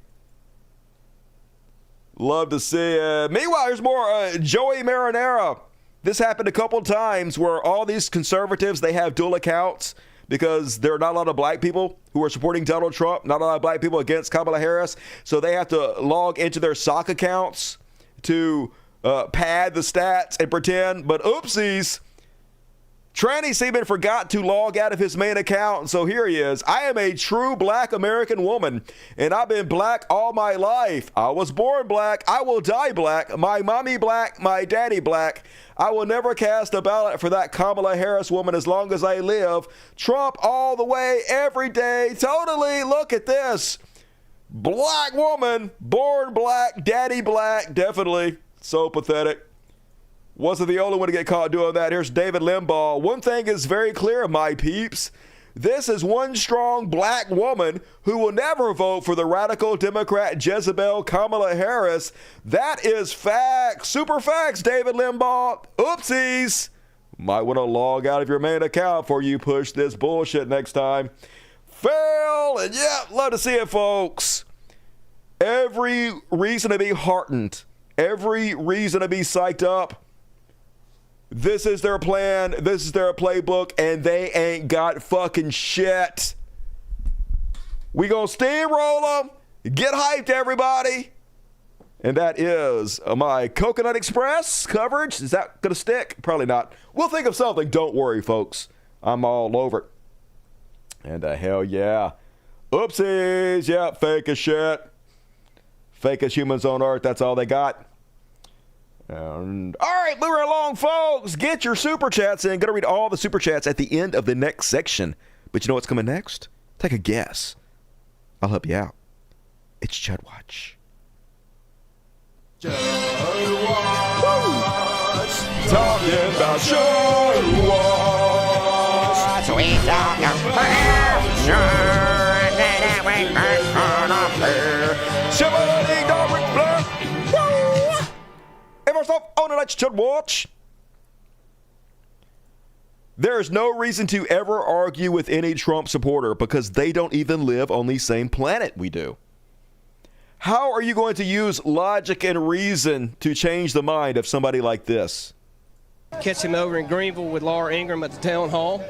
Love to see it. Meanwhile, here's more Joey Marinara. This happened a couple times where all these conservatives, they have dual accounts because there are not a lot of black people who are supporting Donald Trump, not a lot of black people against Kamala Harris. So they have to log into their sock accounts to pad the stats and pretend. But oopsies, Tranny Seaman forgot to log out of his main account, so here he is. I am a true black American woman, and I've been black all my life. I was born black. I will die black. My mommy black. My daddy black. I will never cast a ballot for that Kamala Harris woman as long as I live. Trump all the way, every day. Totally. Look at this. Black woman, born black, daddy black. Definitely. So pathetic. wasn't the only one to get caught doing that. Here's David Limbaugh. One thing is very clear, my peeps. This is one strong black woman who will never vote for the radical Democrat Jezebel Kamala Harris. That is facts. Super facts, David Limbaugh. Oopsies. Might want to log out of your main account before you push this bullshit next time. Fail. And yeah, love to see it, folks. Every reason to be heartened. Every reason to be psyched up. This is their plan. This is their playbook, and they ain't got fucking shit. We gonna steamroll them. Get hyped, everybody. And that is my Coconut Express coverage. Is that gonna stick? Probably not. We'll think of something. Don't worry, folks. I'm all over it. And hell yeah. Oopsies. Yeah, fake as shit. Fake as humans on earth. That's all they got. And, all right, moving along, folks. Get your super chats in. Gonna read all the super chats at the end of the next section. But you know what's coming next? Take a guess. I'll help you out. It's Chud Watch. Chud Watch. Talking about Chud Watch. So we talk First off, on tonight's Chud Watch, there is no reason to ever argue with any Trump supporter because they don't even live on the same planet we do. How are you going to use logic and reason to change the mind of somebody like this? Catch him over in Greenville with Laura Ingraham at the town hall.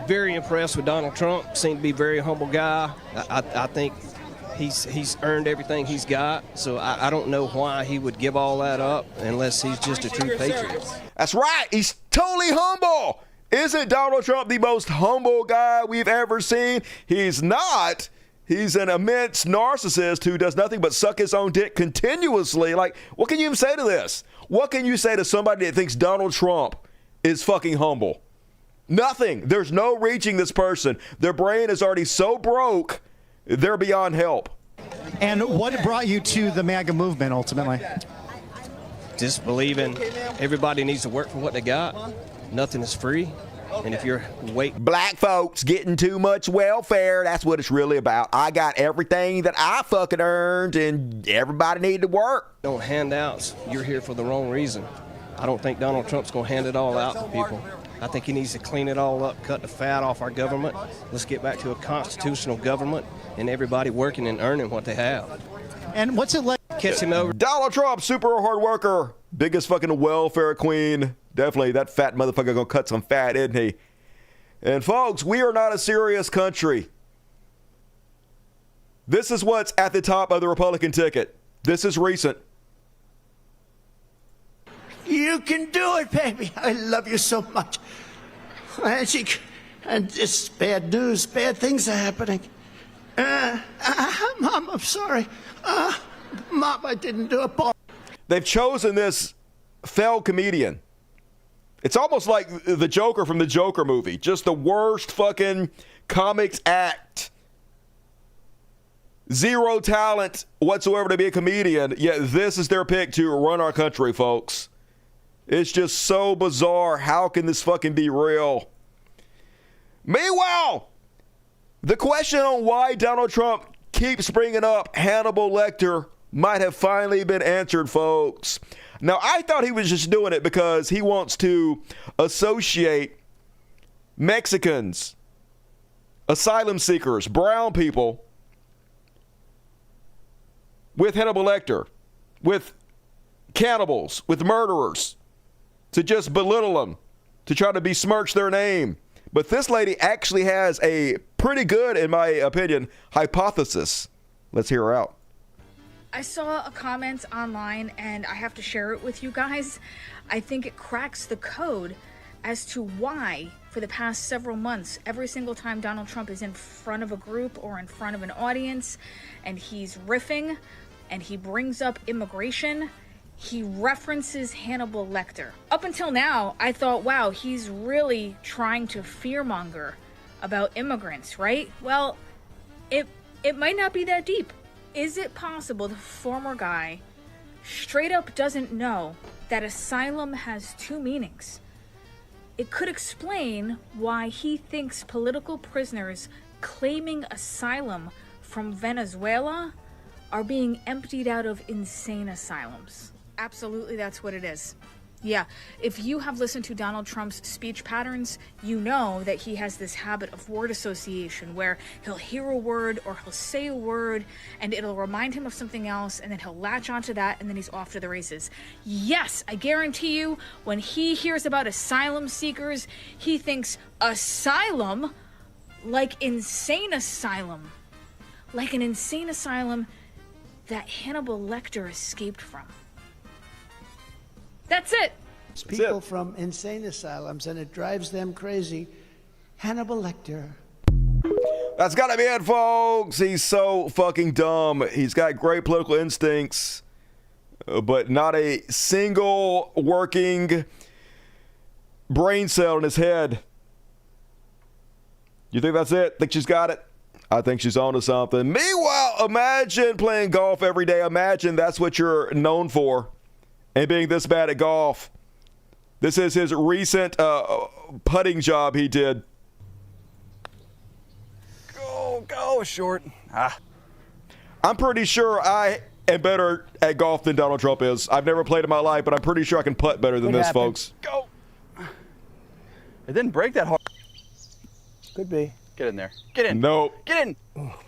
Very impressed with Donald Trump. Seemed to be a very humble guy. I think he's earned everything he's got, so I don't know why he would give all that up unless he's just a true patriot. That's right. He's totally humble. Isn't Donald Trump the most humble guy we've ever seen? He's not. He's an immense narcissist who does nothing but suck his own dick continuously. Like, what can you even say to this? What can you say to somebody that thinks Donald Trump is fucking humble? Nothing. There's no reaching this person. Their brain is already so broke, they're beyond help. And what brought you to the MAGA movement ultimately? Just believing everybody needs to work for what they got. Nothing is free. And if you're black folks getting too much welfare, that's what it's really about. I got everything that I fucking earned, and everybody need to work. Don't handouts. You're here for the wrong reason. I don't think Donald Trump's going to hand it all out to people. I think he needs to clean it all up, cut the fat off our government. Let's get back to a constitutional government and everybody working and earning what they have. And what's it like? Catch him over. Donald Trump, super hard worker, biggest fucking welfare queen. Definitely that fat motherfucker gonna cut some fat, isn't he? And folks, we are not a serious country. This is what's at the top of the Republican ticket. This is recent. You can do it, baby. I love you so much. And it's bad news. Bad things are happening. Mom, I'm sorry. Mom, I didn't do it. They've chosen this failed comedian. It's almost like the Joker from the Joker movie. Just the worst fucking comics act. Zero talent whatsoever to be a comedian. Yet this is their pick to run our country, folks. It's just so bizarre. How can this fucking be real? Meanwhile, the question on why Donald Trump keeps bringing up Hannibal Lecter might have finally been answered, folks. Now, I thought he was just doing it because he wants to associate Mexicans, asylum seekers, brown people with Hannibal Lecter, with cannibals, with murderers, to just belittle them, to try to besmirch their name. But this lady actually has a pretty good, in my opinion, hypothesis. Let's hear her out. I saw a comment online and I have to share it with you guys. I think it cracks the code as to why, for the past several months, every single time Donald Trump is in front of a group or in front of an audience and he's riffing and he brings up immigration, he references Hannibal Lecter. Up until now, I thought, wow, he's really trying to fearmonger about immigrants, right? Well, it might not be that deep. Is it possible the former guy straight up doesn't know that asylum has two meanings. It could explain why he thinks political prisoners claiming asylum from Venezuela are being emptied out of insane asylums. Absolutely, that's what it is. Yeah, if you have listened to Donald Trump's speech patterns, you know that he has this habit of word association where he'll hear a word or he'll say a word and it'll remind him of something else, and then he'll latch onto that and then he's off to the races. Yes, I guarantee you, when he hears about asylum seekers, he thinks asylum like insane asylum. Like an insane asylum that Hannibal Lecter escaped from. That's it. People from insane asylums, and it drives them crazy. Hannibal Lecter. That's gotta be it, folks. He's so fucking dumb. He's got great political instincts, but not a single working brain cell in his head. You think that's it? Think she's got it? I think she's on to something. Meanwhile, imagine playing golf every day. Imagine that's what you're known for, and being this bad at golf. This is his recent putting job he did. Go, short. I'm pretty sure I am better at golf than Donald Trump is. I've never played in my life, but I'm pretty sure I can putt better than this, folks. Go. It didn't break that hard. Could be. Get in there. Get in. Nope. Get in.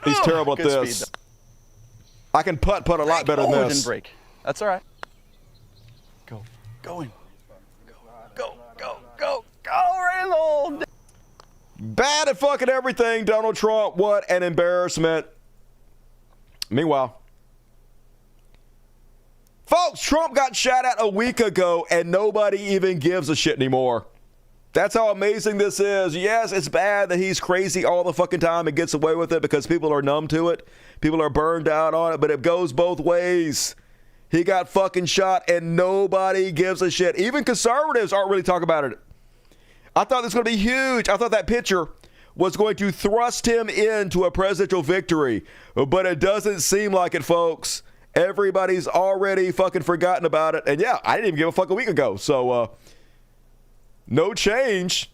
He's terrible at Good this. speed, I can putt a lot better than It this. didn't break. That's all right. Go in. Go right in the hole. Bad at fucking everything, Donald Trump. What an embarrassment. Meanwhile, folks, Trump got shot at a week ago and nobody even gives a shit anymore. That's how amazing this is. Yes, it's bad that he's crazy all the fucking time and gets away with it because people are numb to it. People are burned out on it, but it goes both ways. He got fucking shot and nobody gives a shit. Even conservatives aren't really talking about it. I thought this was going to be huge. I thought that picture was going to thrust him into a presidential victory, but it doesn't seem like it, folks. Everybody's already fucking forgotten about it. And yeah, I didn't even give a fuck a week ago. So, no change.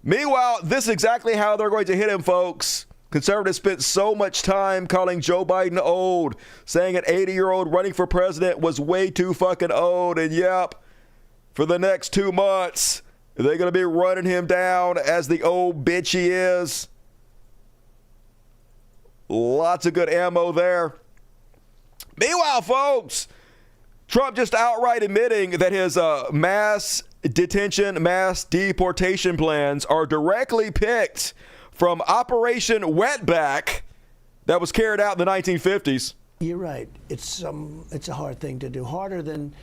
Meanwhile, this is exactly how they're going to hit him, folks. Conservatives spent so much time calling Joe Biden old, saying an 80-year-old running for president was way too fucking old. And yep, for the next 2 months, they're going to be running him down as the old bitch he is. Lots of good ammo there. Meanwhile, folks, Trump just outright admitting that his mass detention, mass deportation plans are directly picked from Operation Wetback that was carried out in the 1950s. You're right. It's a hard thing to do. Harder than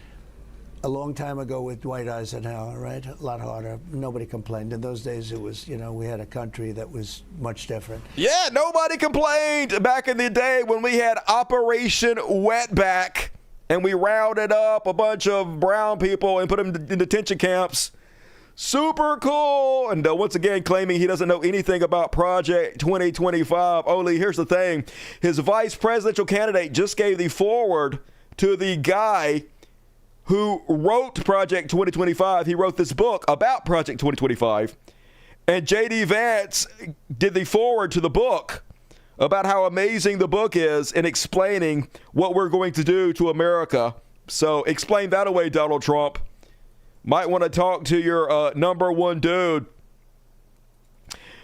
a long time ago with Dwight Eisenhower, right? A lot harder. Nobody complained. In those days, it was, we had a country that was much different. Yeah, nobody complained back in the day when we had Operation Wetback and we rounded up a bunch of brown people and put them in detention camps. Super cool. And once again, claiming he doesn't know anything about Project 2025. Only here's the thing. His vice presidential candidate just gave the forward to the guy who wrote Project 2025. He wrote this book about Project 2025. And J.D. Vance did the forward to the book about how amazing the book is in explaining what we're going to do to America. So explain that away, Donald Trump. Might want to talk to your number one dude.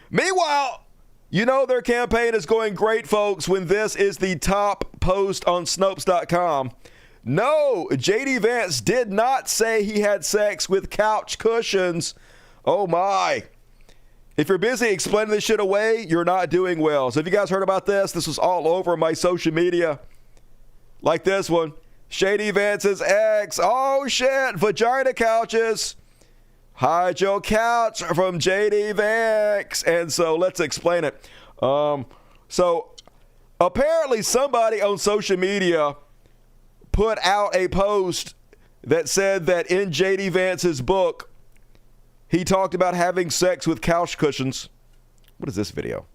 Meanwhile, their campaign is going great, folks, when this is the top post on Snopes.com. No, J.D. Vance did not say he had sex with couch cushions. Oh, my. If you're busy explaining this shit away, you're not doing well. So if you guys heard about this, this was all over my social media. Like this one. Shady Vance's ex. Oh, shit. Vagina couches. Hide your couch from J.D. Vance. And so let's explain it. So apparently somebody on social media put out a post that said that in J.D. Vance's book, he talked about having sex with couch cushions. What is this video?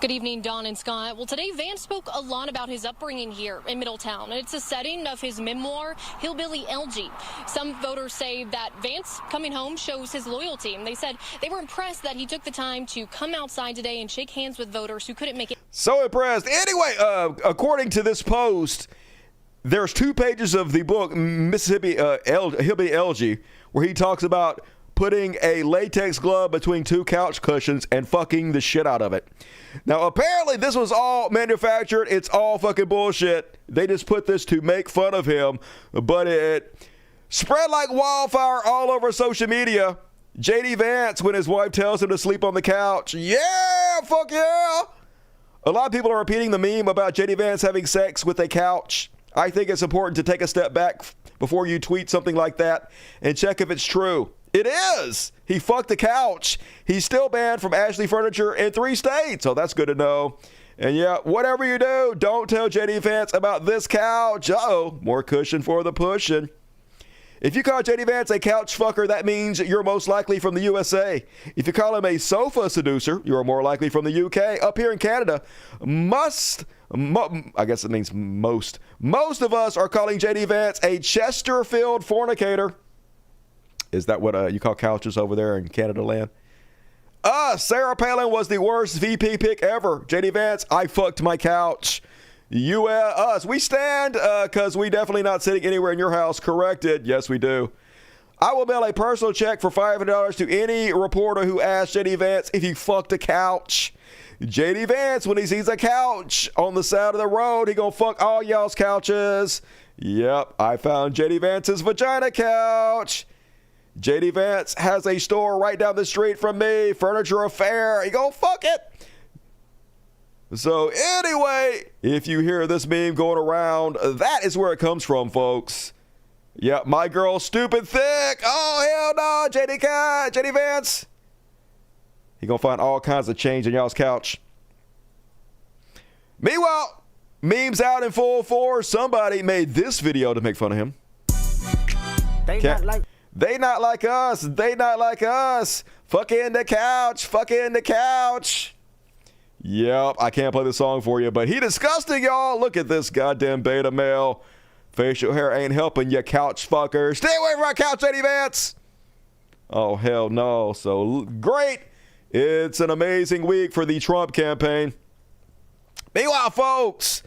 Good evening, Don and Scott. Well, today Vance spoke a lot about his upbringing here in Middletown, and it's a setting of his memoir, Hillbilly Elegy. Some voters say that Vance coming home shows his loyalty, and they said they were impressed that he took the time to come outside today and shake hands with voters who couldn't make it. So impressed. Anyway, according to this post, there's 2 pages of the book, Mississippi Hillbilly Elegy, where he talks about putting a latex glove between 2 couch cushions and fucking the shit out of it. Now, apparently, this was all manufactured. It's all fucking bullshit. They just put this to make fun of him, but it spread like wildfire all over social media. J.D. Vance, when his wife tells him to sleep on the couch. Yeah, fuck yeah. A lot of people are repeating the meme about J.D. Vance having sex with a couch. I think it's important to take a step back before you tweet something like that and check if it's true. It is. He fucked the couch. He's still banned from Ashley Furniture in 3 states, so that's good to know. And yeah, whatever you do, don't tell J.D. Vance about this couch. Uh-oh, more cushion for the pushing. If you call J.D. Vance a couch fucker, that means you're most likely from the USA. If you call him a sofa seducer, you're more likely from the UK. Up here in Canada, I guess it means most. Most of us are calling J.D. Vance a Chesterfield fornicator. Is that what you call couches over there in Canada land? Sarah Palin was the worst VP pick ever. J.D. Vance, I fucked my couch. Us. We stand because we definitely not sitting anywhere in your house. Corrected. Yes, we do. I will mail a personal check for $500 to any reporter who asks J.D. Vance if he fucked a couch. J.D. Vance, when he sees a couch on the side of the road, he gonna fuck all y'all's couches. Yep, I found J.D. Vance's vagina couch. J.D. Vance has a store right down the street from me, Furniture Affair. He gonna fuck it. So anyway, if you hear this meme going around, that is where it comes from, folks. Yeah, my girl stupid thick. Oh, hell no, J.D. Vance. He gonna find all kinds of change in y'all's couch. Meanwhile, memes out in full force. Somebody made this video to make fun of him. They not like us. They not like us. Fucking the couch. Fucking the couch. Yep, I can't play the song for you, but he disgusting, y'all. Look at this goddamn beta male. Facial hair ain't helping you, couch fuckers. Stay away from our couch, J.D. Vance. Oh, hell no. So great. It's an amazing week for the Trump campaign. Meanwhile, folks,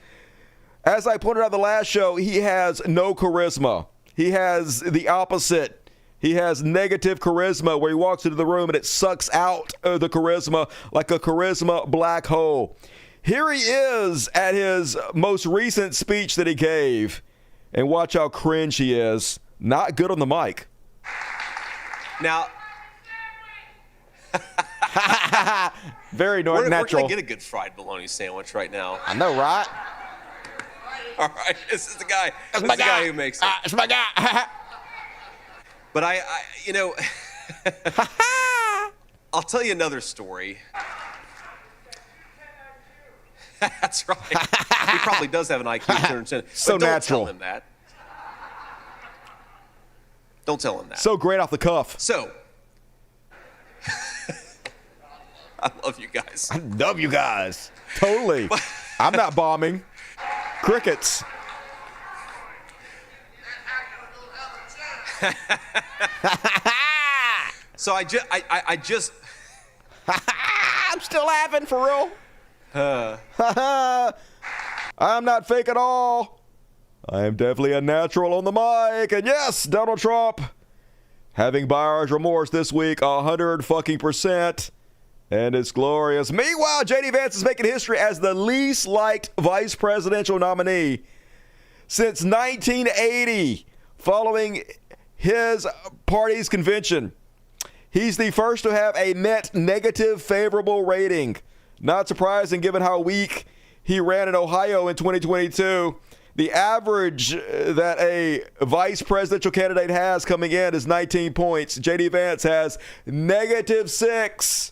as I pointed out the last show, he has no charisma. He has the opposite. He has negative charisma where he walks into the room and it sucks out the charisma like a charisma black hole. Here he is at his most recent speech that he gave. And watch how cringe he is. Not good on the mic. Now, very natural. Where can I get a good fried bologna sandwich right now? I know, right? All right, this is the guy. This is the guy who makes it. It's my guy. But I I'll tell you another story. That's right. He probably does have an IQ of 210. So but don't natural. tell him that. Don't tell him that. So great off the cuff. So, I love you guys. I love you guys. Totally. I'm not bombing. Crickets. So I just I'm still laughing for real. I'm not fake at all. I am definitely a natural on the mic. And yes, Donald Trump having buyer's remorse this week, 100%. And it's glorious. Meanwhile, J.D. Vance is making history as the least liked vice presidential nominee since 1980, following his party's convention. He's the first to have a net negative favorable rating. Not surprising given how weak he ran in Ohio in 2022. The average that a vice presidential candidate has coming in is 19 points. J.D. Vance has -6.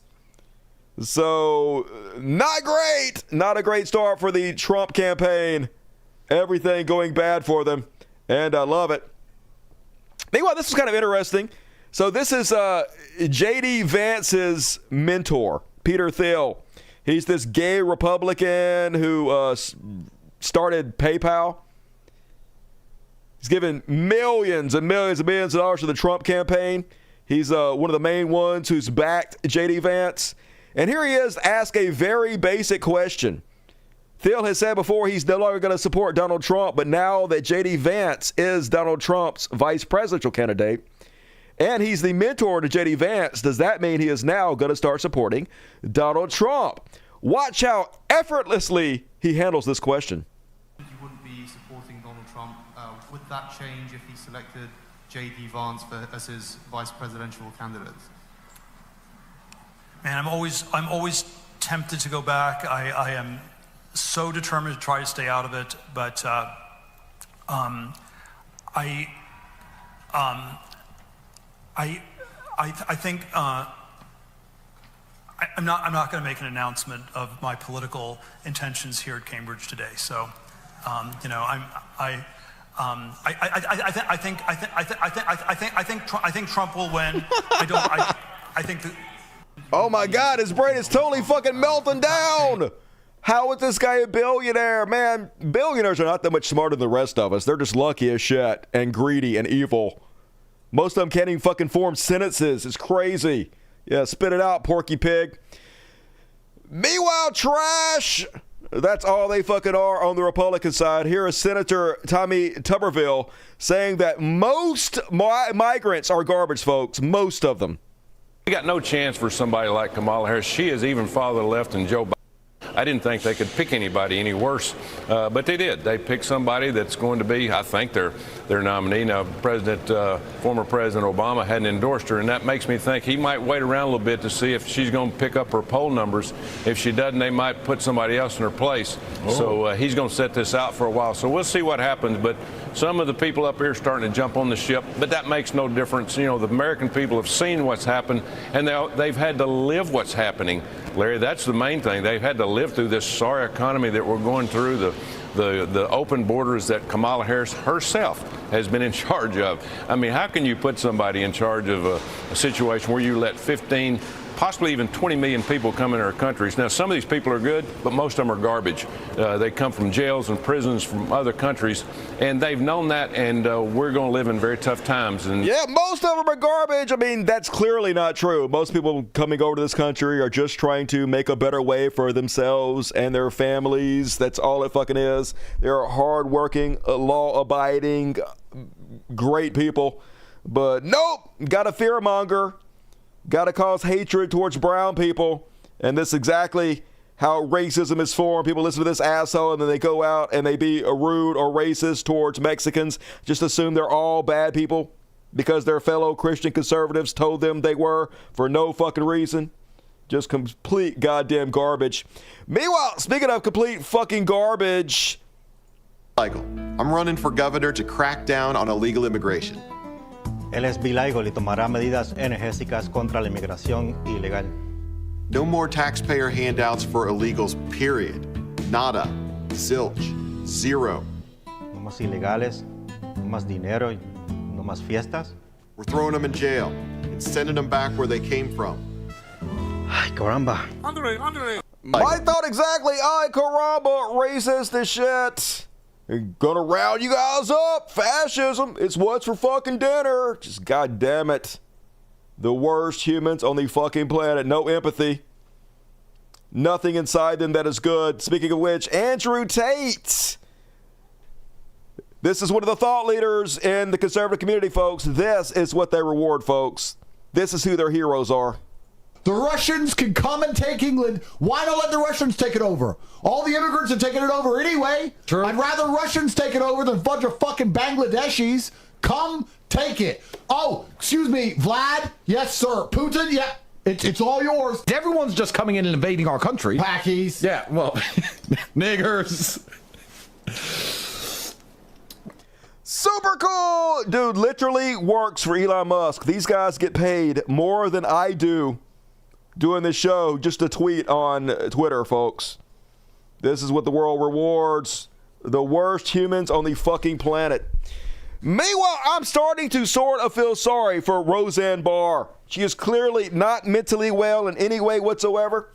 So, not great. Not a great start for the Trump campaign. Everything going bad for them. And I love it. Meanwhile, this is kind of interesting. So this is J.D. Vance's mentor, Peter Thiel. He's this gay Republican who started PayPal. He's given millions and millions and millions of dollars to the Trump campaign. He's one of the main ones who's backed J.D. Vance. And here he is to ask a very basic question. Thiel has said before he's no longer going to support Donald Trump, but now that J.D. Vance is Donald Trump's vice presidential candidate, and he's the mentor to J.D. Vance, does that mean he is now going to start supporting Donald Trump? Watch how effortlessly he handles this question. You wouldn't be supporting Donald Trump. Would that change if he selected J.D. Vance as his vice presidential candidate? Man, I'm always tempted to go back. I am so determined to try to stay out of it, but I think I'm not going to make an announcement of my political intentions here at Cambridge today. So, you know, I think Trump will win. I think that. Oh my God, his brain is totally fucking melting down. How is this guy a billionaire? Man, billionaires are not that much smarter than the rest of us. They're just lucky as shit and greedy and evil. Most of them can't even fucking form sentences. It's crazy. Yeah, spit it out, Porky Pig. Meanwhile, trash. That's all they fucking are on the Republican side. Here is Senator Tommy Tuberville saying that most migrants are garbage, folks. Most of them. We got no chance for somebody like Kamala Harris. She is even farther left than Joe Biden. I didn't think they could pick anybody any worse, but they did. They picked somebody that's going to be, I think, their nominee. Now, former President Obama hadn't endorsed her, and that makes me think he might wait around a little bit to see if she's going to pick up her poll numbers. If she doesn't, they might put somebody else in her place. Oh. So he's going to set this out for a while. So we'll see what happens. But some of the people up here are starting to jump on the ship, but that makes no difference. You know, the American people have seen what's happened, and they've had to live what's happening. Larry, that's the main thing. They've had to live through this sorry economy that we're going through, the open borders that Kamala Harris herself has been in charge of. I mean, how can you put somebody in charge of a situation where you let 15, possibly even 20 million people come into our countries? Now, some of these people are good, but most of them are garbage. They come from jails and prisons from other countries, and they've known that, and we're going to live in very tough times. And yeah, most of them are garbage. I mean, that's clearly not true. Most people coming over to this country are just trying to make a better way for themselves and their families. That's all it fucking is. They're hardworking, law-abiding, great people. But nope, got a fearmonger. Got to cause hatred towards brown people. And this is exactly how racism is formed. People listen to this asshole and then they go out and they be rude or racist towards Mexicans. Just assume they're all bad people because their fellow Christian conservatives told them they were for no fucking reason. Just complete goddamn garbage. Meanwhile, speaking of complete fucking garbage. I'm running for governor to crack down on illegal immigration. Él es bilaigo y tomará medidas enérgicas contra la inmigración ilegal. No more taxpayer handouts for illegals, period. Nada. Zilch. Zero. No más ilegales, no más dinero, no más fiestas. We're throwing them in jail and sending them back where they came from. Ay, caramba. Andre. I thought exactly. Ay, caramba. Racist as shit. They're gonna round you guys up. Fascism. It's what's for fucking dinner. Just goddamn it. The worst humans on the fucking planet. No empathy. Nothing inside them that is good. Speaking of which, Andrew Tate. This is one of the thought leaders in the conservative community, folks. This is what they reward, folks. This is who their heroes are. The Russians can come and take England. Why not let the Russians take it over? All the immigrants are taking it over anyway. True. I'd rather Russians take it over than a bunch of fucking Bangladeshis. Come take it. Oh, excuse me, Vlad? Yes, sir. Putin? Yeah. It's all yours. Everyone's just coming in and invading our country. Packies. Yeah, well, niggers. Super cool. Dude, literally works for Elon Musk. These guys get paid more than I do doing this show just to tweet on Twitter, folks. This is what the world rewards. The worst humans on the fucking planet. Meanwhile, I'm starting to sort of feel sorry for Roseanne Barr. She is clearly not mentally well in any way whatsoever.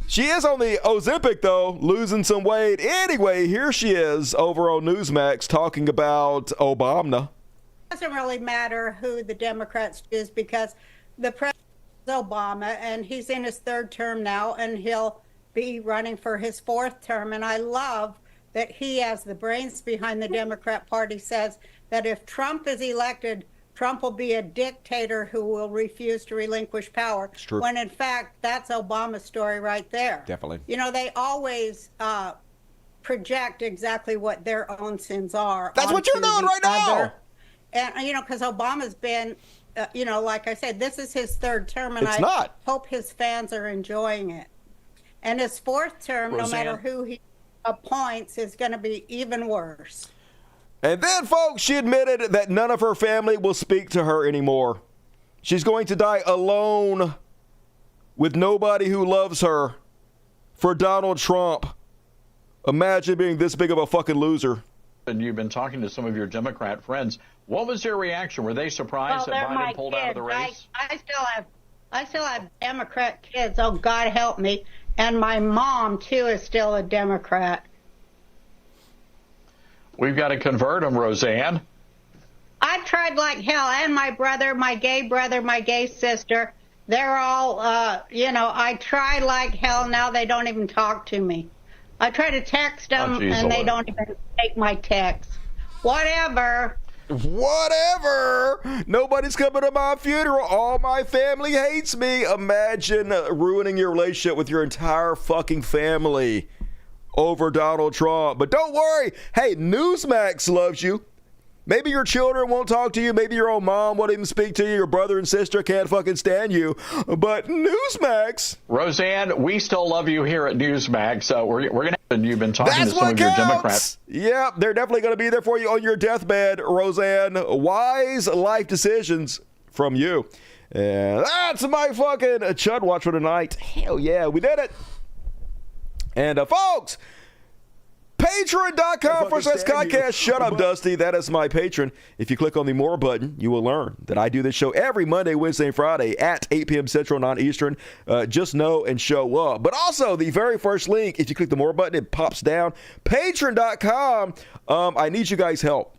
She is on the Ozempic, though, losing some weight. Anyway, here she is over on Newsmax talking about Obama. It doesn't really matter who the Democrats choose because the president is Obama, and he's in his third term now, and he'll be running for his fourth term. And I love that he, as the brains behind the Democrat Party, says that if Trump is elected, Trump will be a dictator who will refuse to relinquish power. It's true. When in fact, that's Obama's story right there. Definitely. You know, they always project exactly what their own sins are. That's what you're doing right now. And, you know, because Obama's been, you know, like I said, this is his third term, and hope his fans are enjoying it. And his fourth term, Roseanne, no matter who he appoints, is going to be even worse. And then, folks, she admitted that none of her family will speak to her anymore. She's going to die alone with nobody who loves her for Donald Trump. Imagine being this big of a fucking loser. And you've been talking to some of your Democrat friends. What was their reaction? Were they surprised that Biden pulled out of the race? I still have Democrat kids. Oh, God help me. And my mom, too, is still a Democrat. We've got to convert them, Roseanne. I tried like hell, and my brother, my gay sister, they're all, you know, I tried like hell. Now they don't even talk to me. I try to text them, and they don't even take my text. Whatever. Nobody's coming to my funeral. All my family hates me. Imagine ruining your relationship with your entire fucking family over Donald Trump. But don't worry. Hey, Newsmax loves you. Maybe your children won't talk to you. Maybe your own mom won't even speak to you. Your brother and sister can't fucking stand you. But Newsmax. Roseanne, we still love you here at Newsmax. We're going to have you've been talking to some of your Democrats. Yeah, they're definitely going to be there for you on your deathbed, Roseanne. Wise life decisions from you. And that's my fucking Chud Watch for tonight. Hell yeah, we did it. And folks, Patreon.com/Skycast. Shut up, Dusty. That is my patron. If you click on the More button, you will learn that I do this show every Monday, Wednesday, and Friday at 8 p.m. Central, 9 Eastern. Just know and show up. But also, the very first link, if you click the More button, it pops down. Patreon.com. I need you guys' help.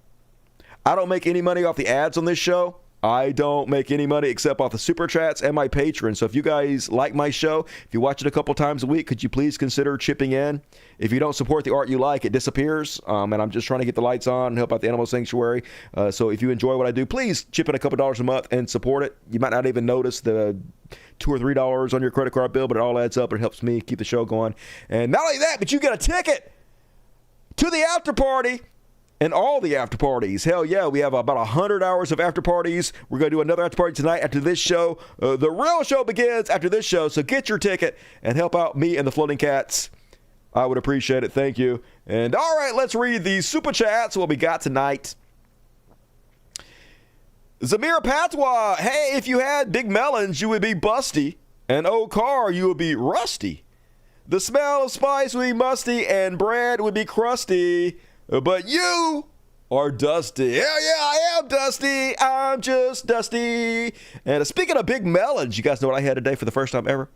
I don't make any money off the ads on this show. I don't make any money except off the super chats and my patrons. So if you guys like my show, if you watch it a couple times a week, could you please consider chipping in? If you don't support the art you like, it disappears. And I'm just trying to get the lights on and help out the animal sanctuary. So if you enjoy what I do, please chip in a couple dollars a month and support it. You might not even notice the $2 or $3 on your credit card bill, but it all adds up and it helps me keep the show going. And not only that, but you get a ticket to the after party. And all the after parties. Hell yeah, we have about 100 hours of after parties. We're going to do another after party tonight after this show. The real show begins after this show, so get your ticket and help out me and the Floating Cats. I would appreciate it. Thank you. And all right, let's read the super chats, what we got tonight. Zamir Patois, hey, if you had big melons, you would be busty. And old car, you would be rusty. The smell of spice would be musty, and bread would be crusty. But you are Dusty. Hell yeah, I am Dusty. I'm just Dusty. And speaking of big melons, you guys know what I had today for the first time ever?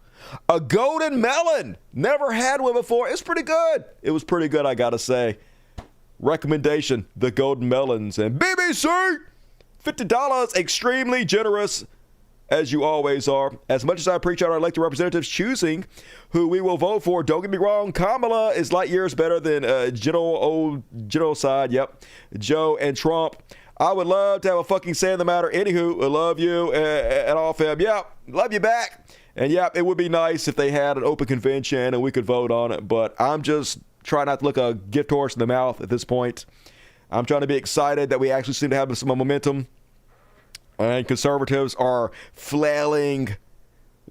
A golden melon. Never had one before. It's pretty good. It was pretty good, I gotta say. Recommendation, the golden melons. And BBC, $50, extremely generous, as you always are. As much as I appreciate our elected representatives choosing who we will vote for, don't get me wrong, Kamala is light years better than genocide, yep, Joe and Trump. I would love to have a fucking say in the matter. Anywho, I love you and all, fam. Yeah, love you back. And yeah, it would be nice if they had an open convention and we could vote on it, but I'm just trying not to look a gift horse in the mouth at this point. I'm trying to be excited that we actually seem to have some momentum. And conservatives are flailing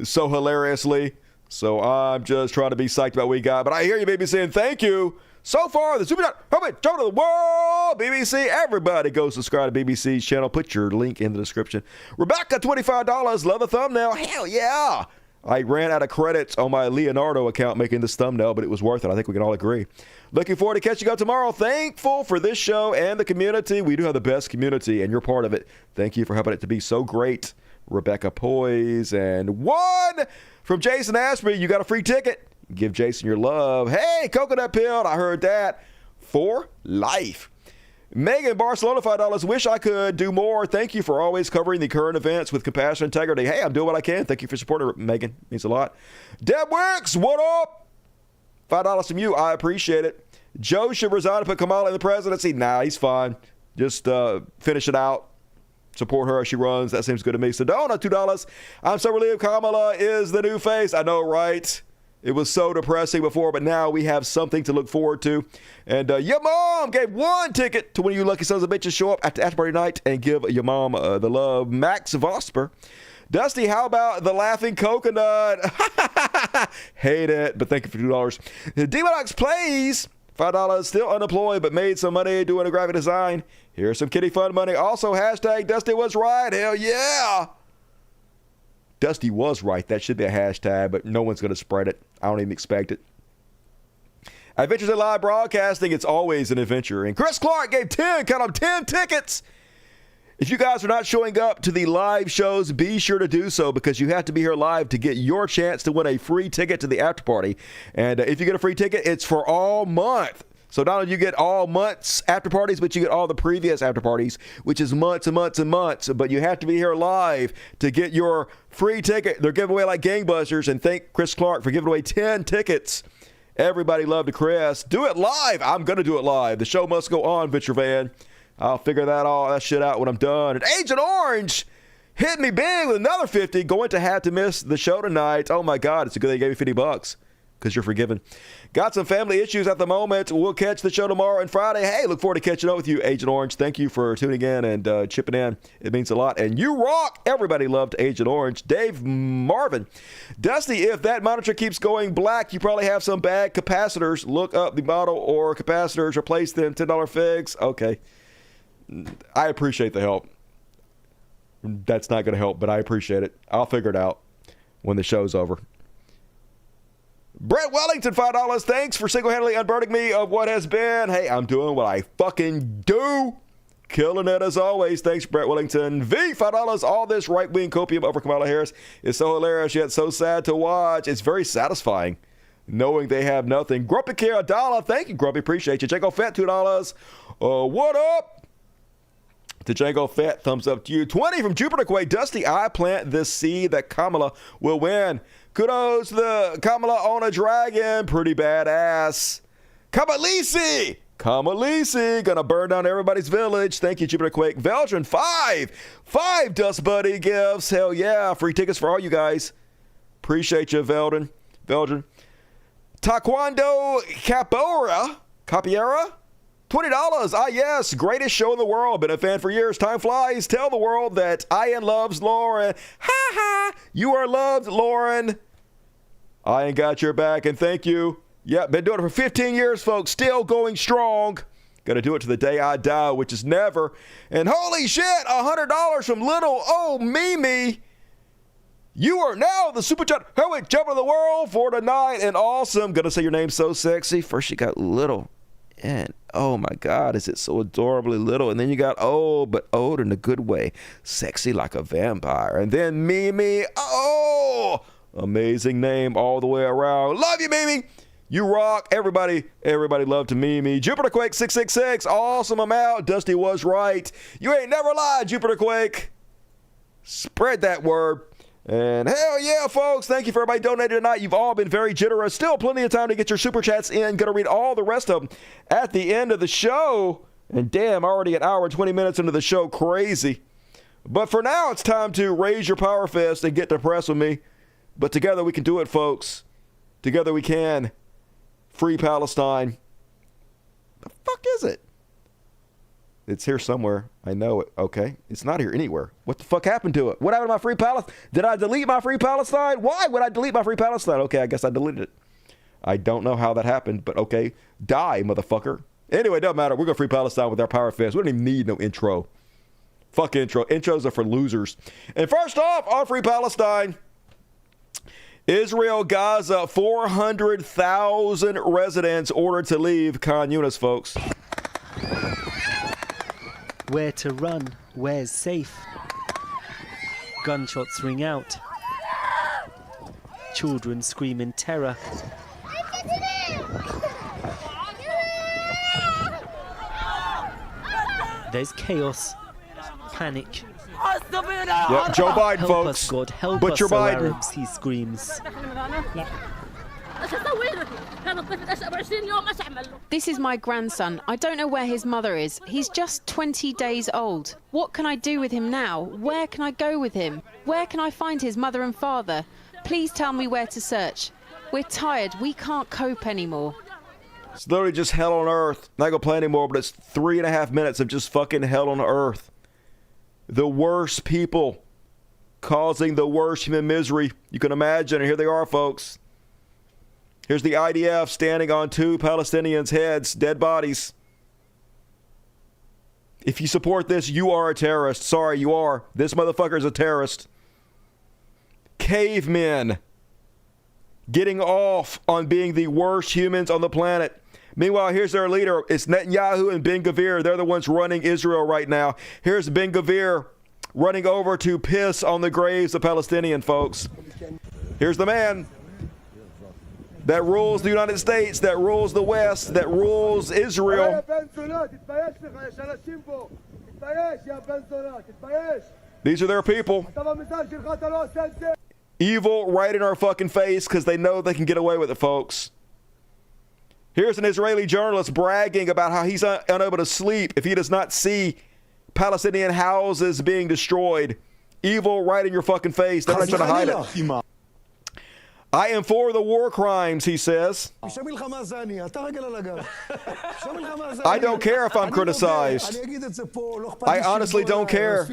so hilariously. So I'm just trying to be psyched about what we got. But I hear you, baby, saying thank you. So far, the Super Chat, to the world, BBC. Everybody go subscribe to BBC's channel. Put your link in the description. Rebecca, $25. Love the thumbnail. Hell yeah. I ran out of credits on my Leonardo account making this thumbnail, but it was worth it. I think we can all agree. Looking forward to catching up tomorrow. Thankful for this show and the community. We do have the best community, and you're part of it. Thank you for helping it to be so great. Rebecca Poise. And one from Jason Ashby. You got a free ticket. Give Jason your love. Hey, coconut peel. I heard that. For life. Megan Barcelona, $5. Wish I could do more. Thank you for always covering the current events with compassion and integrity. Hey, I'm doing what I can. Thank you for supporting Megan. Means a lot. Deb Wicks, what up? $5 from you. I appreciate it. Joe should resign and put Kamala in the presidency. Nah, he's fine. Just finish it out. Support her as she runs. That seems good to me. Sedona, $2. I'm so relieved Kamala is the new face. I know, right? It was so depressing before, but now we have something to look forward to. And your mom gave 1 ticket to one of you lucky sons of bitches show up at the after party night and give your mom the love. Max Vosper. Dusty, how about the laughing coconut? Hate it, but thank you for $2. Demonox Plays, $5. Still unemployed, but made some money doing a graphic design. Here's some kitty fun money. Also, hashtag Dusty was right. Hell yeah. Dusty was right. That should be a hashtag, but no one's going to spread it. I don't even expect it. Adventures in Live Broadcasting, it's always an adventure. And Chris Clark gave 10 tickets. If you guys are not showing up to the live shows, be sure to do so because you have to be here live to get your chance to win a free ticket to the after party. And if you get a free ticket, it's for all month. So not only do you get all months after parties, but you get all the previous after parties, which is months and months and months. But you have to be here live to get your free ticket. They're giving away like gangbusters. And thank Chris Clark for giving away 10 tickets. Everybody loved to Chris. Do it live. I'm going to do it live. The show must go on, Venture Van. I'll figure that shit out when I'm done. And Agent Orange hit me big with another 50. Going to have to miss the show tonight. Oh, my God. It's a good they gave me $50 because you're forgiven. Got some family issues at the moment. We'll catch the show tomorrow and Friday. Hey, look forward to catching up with you, Agent Orange. Thank you for tuning in and chipping in. It means a lot. And you rock. Everybody loved Agent Orange. Dave Marvin. Dusty, if that monitor keeps going black, you probably have some bad capacitors. Look up the model or capacitors. Replace them. $10 figs. Okay. I appreciate the help. That's not going to help, but I appreciate it. I'll figure it out when the show's over. Brett Wellington, $5. Thanks for single-handedly unburdening me of what has been. Hey, I'm doing what I fucking do. Killing it as always. Thanks, Brett Wellington. V, $5. All this right-wing copium over Kamala Harris is so hilarious yet so sad to watch. It's very satisfying knowing they have nothing. Grumpy Care, $1. Thank you, Grumpy. Appreciate you. Django Fett, $2. What up? To Django Fett, thumbs up to you. 20 from Jupiter Quake. Dusty, I plant this seed that Kamala will win. Kudos to the Kamala on a dragon. Pretty badass. Kamalisi, gonna burn down everybody's village. Thank you, Jupiter Quake. Veldrin, 5 Dust Buddy gifts. Hell yeah. Free tickets for all you guys. Appreciate you, Veldrin. Taekwondo Capiera. $20. Ah, yes. Greatest show in the world. Been a fan for years. Time flies. Tell the world that Ian loves Lauren. Ha ha. You are loved, Lauren. I ain't got your back, and thank you. Yeah, been doing it for 15 years, folks. Still going strong. Gonna do it to the day I die, which is never. And holy shit, $100 from little old Mimi. You are now the super chat heavyweight champion of the world for tonight. And awesome. Gonna say your name so sexy. First you got little. And oh my God, is it so adorably little? And then you got old, but old in a good way. Sexy like a vampire. And then Mimi. Oh, amazing name all the way around. Love you, Mimi. You rock. Everybody love to Mimi. Jupiter Quake 666. Awesome amount. Dusty was right. You ain't never lied, Jupiter Quake. Spread that word. And hell yeah, folks. Thank you for everybody donating tonight. You've all been very generous. Still plenty of time to get your super chats in. Going to read all the rest of them at the end of the show. And damn, already an hour and 20 minutes into the show. Crazy. But for now, it's time to raise your power fist and get depressed with me. But together we can do it, folks. Together we can. Free Palestine. The fuck is it? It's here somewhere. I know it. Okay. It's not here anywhere. What the fuck happened to it? What happened to my Free Palestine? Did I delete my Free Palestine? Why would I delete my Free Palestine? Okay, I guess I deleted it. I don't know how that happened, but okay. Die, motherfucker. Anyway, it doesn't matter. We're going to Free Palestine with our power fist. We don't even need no intro. Fuck intro. Intros are for losers. And first off, on Free Palestine, Israel, Gaza, 400,000 residents ordered to leave Khan Yunis, folks. Where to run, where's safe? Gunshots ring out. Children scream in terror. There's chaos, panic. Yep, Joe Biden, help folks. Us, God, help Butcher us, O Biden. Arabs, he screams. This is my grandson. I don't know where his mother is. He's just 20 days old. What can I do with him now? Where can I go with him? Where can I find his mother and father? Please tell me where to search. We're tired. We can't cope anymore. It's literally just hell on earth. Not gonna play anymore, but it's 3.5 minutes of just fucking hell on earth. The worst people causing the worst human misery you can imagine. And here they are, folks. Here's the IDF standing on 2 Palestinians' heads, dead bodies. If you support this, you are a terrorist. Sorry, you are. This motherfucker is a terrorist. Cavemen getting off on being the worst humans on the planet. Meanwhile, here's their leader. It's Netanyahu and Ben Gvir. They're the ones running Israel right now. Here's Ben Gvir running over to piss on the graves of Palestinian folks. Here's the man that rules the United States, that rules the West, that rules Israel. These are their people. Evil right in our fucking face because they know they can get away with it, folks. Here's an Israeli journalist bragging about how he's unable to sleep if he does not see Palestinian houses being destroyed. Evil right in your fucking face. They're not trying to hide it. I am for the war crimes, he says. I don't care if I'm criticized. I honestly don't care.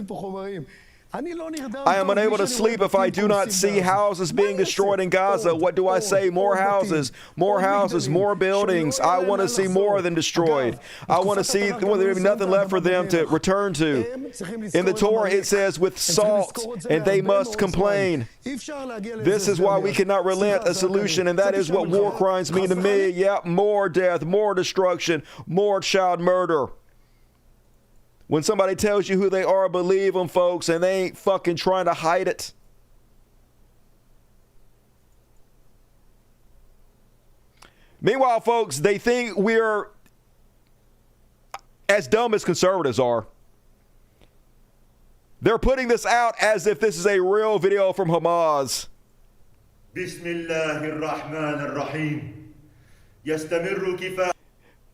I am unable to sleep if I do not see houses being destroyed in Gaza. What do I say? More houses, more buildings. I want to see more of them destroyed. I want to see there be nothing left for them to return to. In the Torah, it says, with salt, and they must complain. This is why we cannot relent a solution, and that is what war crimes mean to me. Yep, more death, more destruction, more child murder. When somebody tells you who they are, believe them, folks, and they ain't fucking trying to hide it. Meanwhile, folks, they think we're as dumb as conservatives are. They're putting this out as if this is a real video from Hamas. Bismillahirrahmanirrahim. Yastamirru kifah.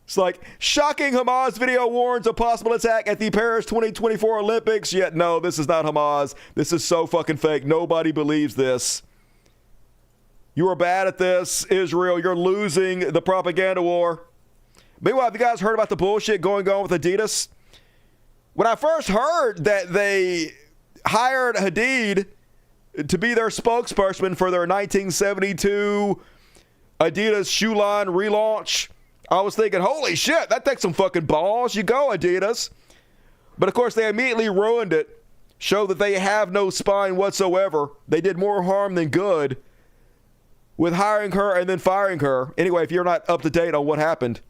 It's like, shocking Hamas video warns of possible attack at the Paris 2024 Olympics. Yet no, this is not Hamas. This is so fucking fake. Nobody believes this. You are bad at this, Israel. You're losing the propaganda war. Meanwhile, have you guys heard about the bullshit going on with Adidas? When I first heard that they hired Hadid to be their spokesperson for their 1972 Adidas shoe line relaunch, I was thinking, holy shit, that takes some fucking balls. You go, Adidas. But of course, they immediately ruined it. Showed that they have no spine whatsoever. They did more harm than good with hiring her and then firing her. Anyway, if you're not up to date on what happened,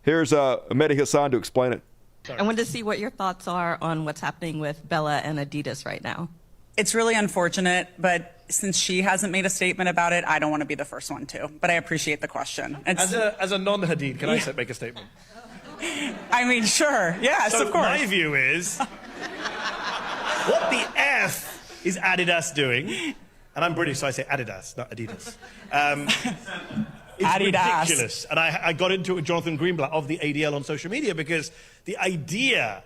here's Mehdi Hassan to explain it. I wanted to see what your thoughts are on what's happening with Bella and Adidas right now. It's really unfortunate, but since she hasn't made a statement about it, I don't want to be the first one to. But I appreciate the question. As a non-Hadid, can I make a statement? I mean, sure. Yes, so of course. My view is, what the F is Adidas doing? And I'm British, so I say Adidas, not Adidas. It's Adidas. Ridiculous. And I got into it with Jonathan Greenblatt of the ADL on social media because the idea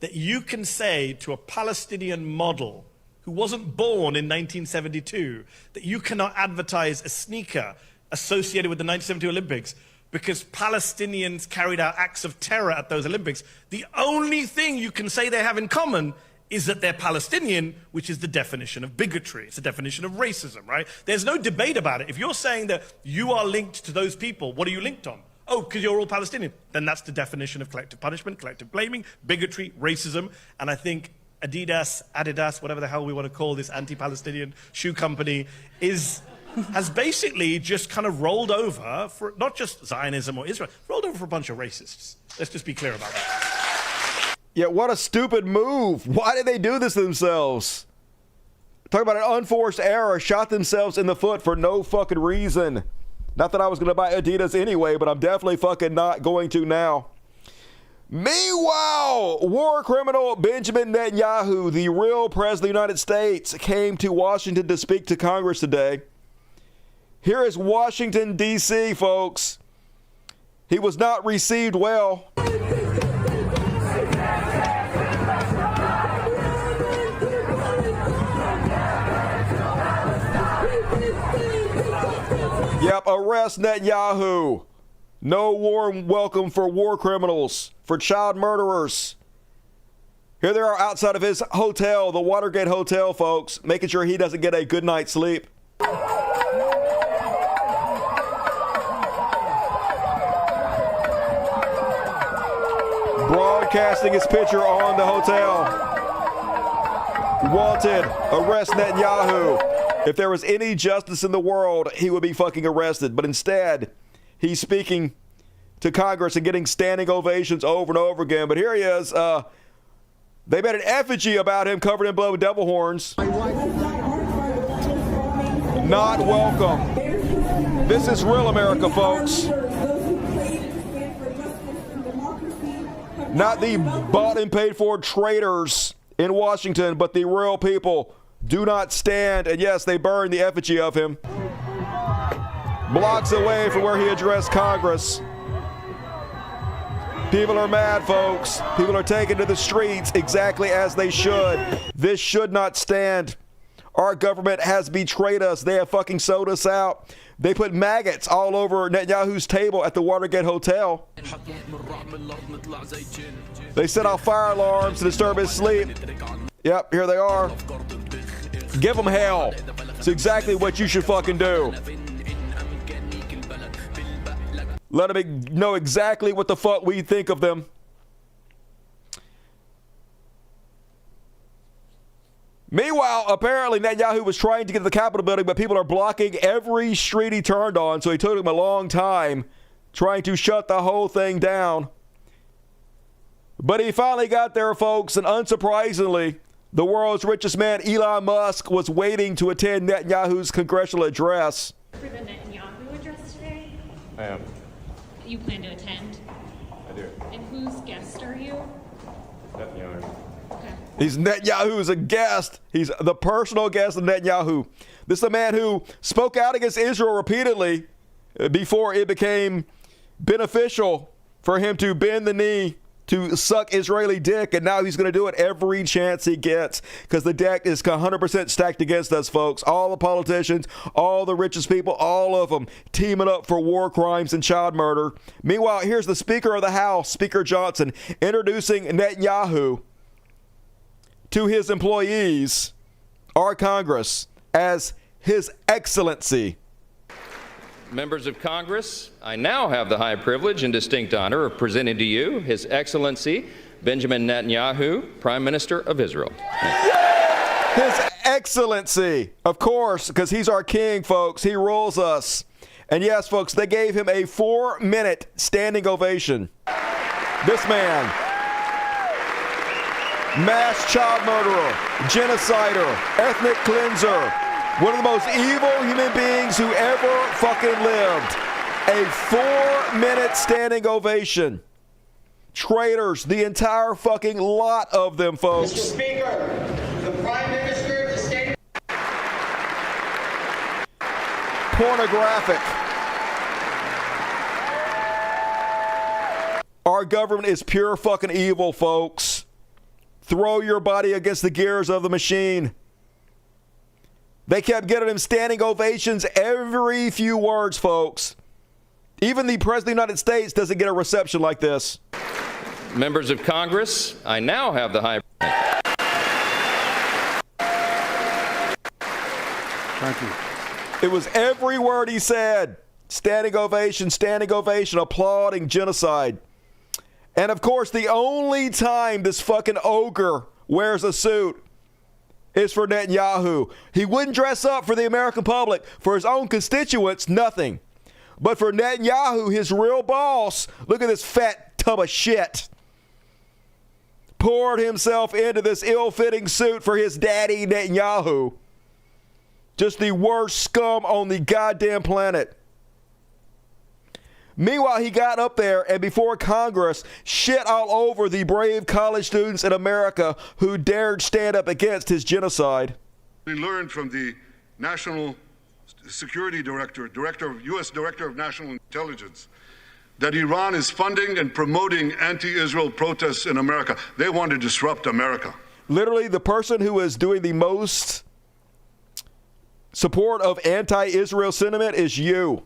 that you can say to a Palestinian model who wasn't born in 1972 that you cannot advertise a sneaker associated with the 1972 Olympics because Palestinians carried out acts of terror at those Olympics. The only thing you can say they have in common is that they're Palestinian, which is the definition of bigotry. It's the definition of racism, right? There's no debate about it. If you're saying that you are linked to those people, what are you linked on? Oh, because you're all Palestinian. Then that's the definition of collective punishment, collective blaming, bigotry, racism. And I think Adidas, whatever the hell we want to call this anti-Palestinian shoe company, has basically just kind of rolled over for not just Zionism or Israel, rolled over for a bunch of racists. Let's just be clear about that. Yeah, what a stupid move. Why did they do this to themselves? Talk about an unforced error, shot themselves in the foot for no fucking reason. Not that I was going to buy Adidas anyway, but I'm definitely fucking not going to now. Meanwhile, war criminal Benjamin Netanyahu, the real president of the United States, came to Washington to speak to Congress today. Here is Washington, D.C., folks. He was not received well. Yep, arrest Netanyahu. No warm welcome for war criminals, for child murderers. Here they are outside of his hotel, the Watergate Hotel, folks, making sure he doesn't get a good night's sleep. Broadcasting his picture on the hotel. Wanted, arrest Netanyahu. If there was any justice in the world, he would be fucking arrested. But instead, he's speaking to Congress and getting standing ovations over and over again. But here he is. They made an effigy about him covered in blood with devil horns. Not welcome. This is real America, folks. Not the bought and paid for traitors in Washington, but the real people do not stand. And yes, they burned the effigy of him blocks away from where he addressed Congress. People are mad, folks. People are taken to the streets exactly as they should. This should not stand. Our government has betrayed us. They have fucking sold us out. They put maggots all over Netanyahu's table at the Watergate Hotel. They set off fire alarms to disturb his sleep. Yep, here they are. Give them hell. It's exactly what you should fucking do. Let them know exactly what the fuck we think of them. Meanwhile, apparently Netanyahu was trying to get to the Capitol building, but people are blocking every street he turned on, so it took him a long time trying to shut the whole thing down. But he finally got there, folks, and unsurprisingly, the world's richest man, Elon Musk, was waiting to attend Netanyahu's congressional address. For the Netanyahu address today? I am. You plan to attend? I do. And whose guest are you? Netanyahu. Okay. He's Netanyahu's a guest. He's the personal guest of Netanyahu. This is a man who spoke out against Israel repeatedly before it became beneficial for him to bend the knee to suck Israeli dick, and now he's going to do it every chance he gets because the deck is 100% stacked against us, folks. All the politicians, all the richest people, all of them teaming up for war crimes and child murder. Meanwhile, here's the Speaker of the House, Speaker Johnson, introducing Netanyahu to his employees, our Congress, as His Excellency. Members of Congress, I now have the high privilege and distinct honor of presenting to you His Excellency Benjamin Netanyahu, Prime Minister of Israel. His Excellency, of course, because he's our king, folks. He rules us. And yes, folks, they gave him a 4-minute standing ovation. This man, mass child murderer, genocider, ethnic cleanser, one of the most evil human beings who ever fucking lived. A 4-minute standing ovation. Traitors, the entire fucking lot of them, folks. Mr. Speaker, the Prime Minister of the State. Pornographic. Our government is pure fucking evil, folks. Throw your body against the gears of the machine. They kept getting him standing ovations every few words, folks. Even the President of the United States doesn't get a reception like this. Members of Congress, I now have the high... Thank you. It was every word he said. Standing ovation, applauding genocide. And of course, the only time this fucking ogre wears a suit is for Netanyahu. He wouldn't dress up for the American public. For his own constituents, nothing. But for Netanyahu, his real boss, look at this fat tub of shit. Poured himself into this ill-fitting suit for his daddy, Netanyahu. Just the worst scum on the goddamn planet. Meanwhile, he got up there and before Congress shit all over the brave college students in America who dared stand up against his genocide. We learned from the National Security Director, U.S. Director of National Intelligence, that Iran is funding and promoting anti-Israel protests in America. They want to disrupt America. Literally, the person who is doing the most support of anti-Israel sentiment is you.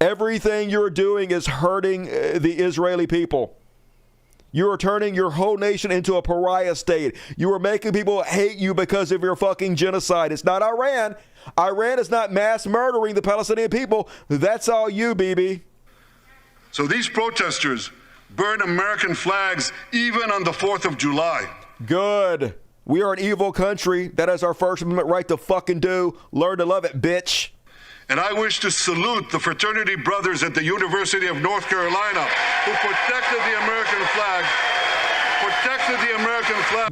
Everything you're doing is hurting the Israeli people. You are turning your whole nation into a pariah state. You are making people hate you because of your fucking genocide. It's not Iran. Iran is not mass murdering the Palestinian people. That's all you, BB. So these protesters burn American flags even on the 4th of July. Good. We are an evil country. That is our First Amendment right to fucking do. Learn to love it, bitch. And I wish to salute the fraternity brothers at the University of North Carolina who protected the American flag.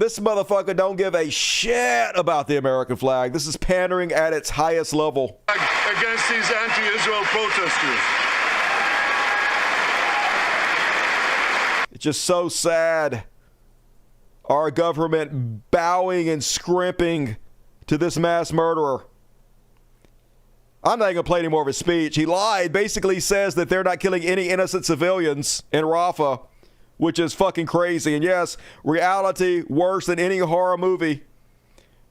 This motherfucker don't give a shit about the American flag. This is pandering at its highest level. Against these anti-Israel protesters. It's just so sad. Our government bowing and scrimping to this mass murderer. I'm not going to play any more of his speech. He lied, basically says that they're not killing any innocent civilians in Rafah, which is fucking crazy. And yes, reality worse than any horror movie.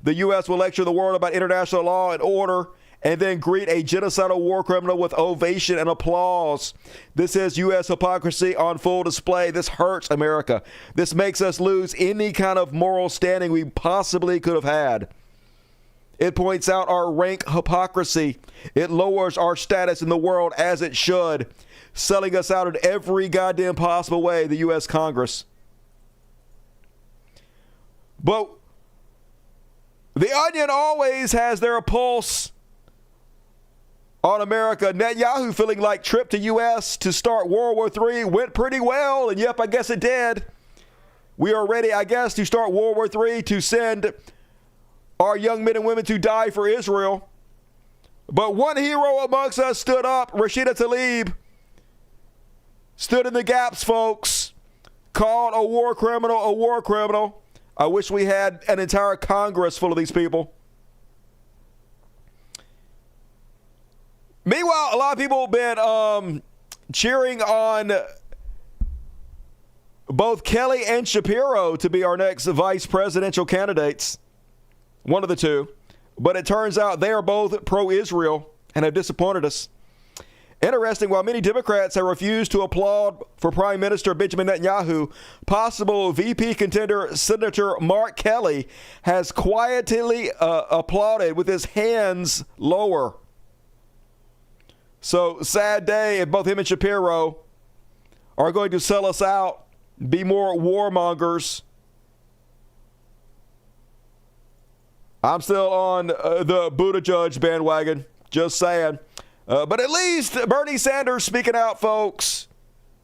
The U.S. will lecture the world about international law and order and then greet a genocidal war criminal with ovation and applause. This is U.S. hypocrisy on full display. This hurts America. This makes us lose any kind of moral standing we possibly could have had. It points out our rank hypocrisy. It lowers our status in the world as it should, selling us out in every goddamn possible way, the U.S. Congress. But the Onion always has their pulse on America. Netanyahu feeling like trip to U.S. to start World War III went pretty well, and yep, I guess it did. We are ready, I guess, to start World War III to send our young men and women to die for Israel. But one hero amongst us stood up, Rashida Tlaib, stood in the gaps, folks, called a war criminal a war criminal. I wish we had an entire Congress full of these people. Meanwhile, a lot of people have been cheering on both Kelly and Shapiro to be our next vice presidential candidates. One of the two. But it turns out they are both pro-Israel and have disappointed us. Interesting, while many Democrats have refused to applaud for Prime Minister Benjamin Netanyahu, possible VP contender Senator Mark Kelly has quietly applauded with his hands lower. So, sad day if both him and Shapiro are going to sell us out, be more warmongers. I'm still on the Buttigieg bandwagon, just saying. But at least Bernie Sanders speaking out, folks,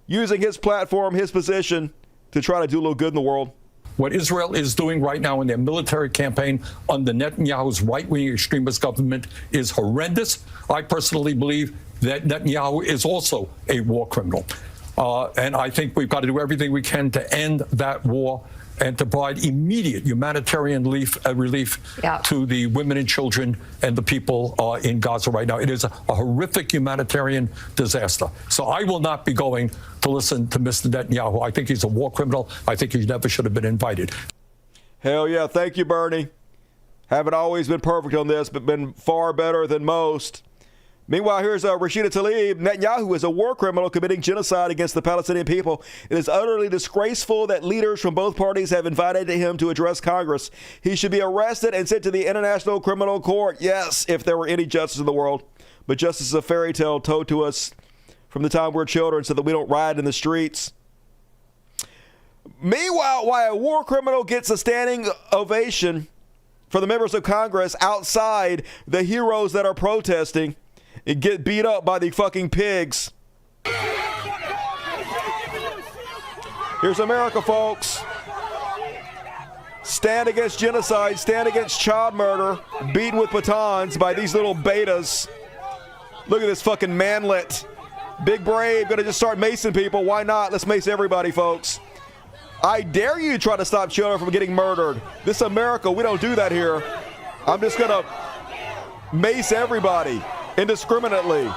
using his platform, his position to try to do a little good in the world. What Israel is doing right now in their military campaign under Netanyahu's right-wing extremist government is horrendous. I personally believe that Netanyahu is also a war criminal. And I think we've got to do everything we can to end that war and to provide immediate humanitarian relief to the women and children and the people in Gaza right now. It is a horrific humanitarian disaster. So I will not be going to listen to Mr. Netanyahu. I think he's a war criminal. I think he never should have been invited. Hell yeah. Thank you, Bernie. Haven't always been perfect on this, but been far better than most. Meanwhile, here's Rashida Tlaib. Netanyahu is a war criminal committing genocide against the Palestinian people. It is utterly disgraceful that leaders from both parties have invited him to address Congress. He should be arrested and sent to the International Criminal Court. Yes, if there were any justice in the world. But justice is a fairy tale told to us from the time we're children so that we don't riot in the streets. Meanwhile, while a war criminal gets a standing ovation for the members of Congress outside, the heroes that are protesting and get beat up by the fucking pigs. Here's America, folks. Stand against genocide, stand against child murder, beaten with batons by these little betas. Look at this fucking manlet Big Brave gonna just start macing people. Why not? Let's mace everybody, folks. I dare you try to stop children from getting murdered. This is America. We don't do that here. I'm just gonna mace everybody indiscriminately.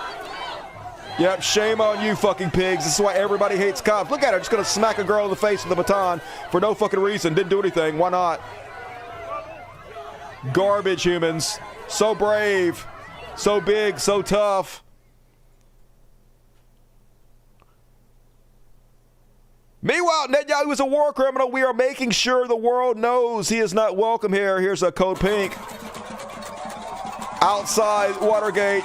Yep, shame on you fucking pigs. This is why everybody hates cops. Look at her, just gonna smack a girl in the face with a baton for no fucking reason. Didn't do anything. Why not? Garbage humans. So brave. So big. So tough. Meanwhile, Netanyahu is a war criminal. We are making sure the world knows he is not welcome here. Here's a code pink. Outside Watergate.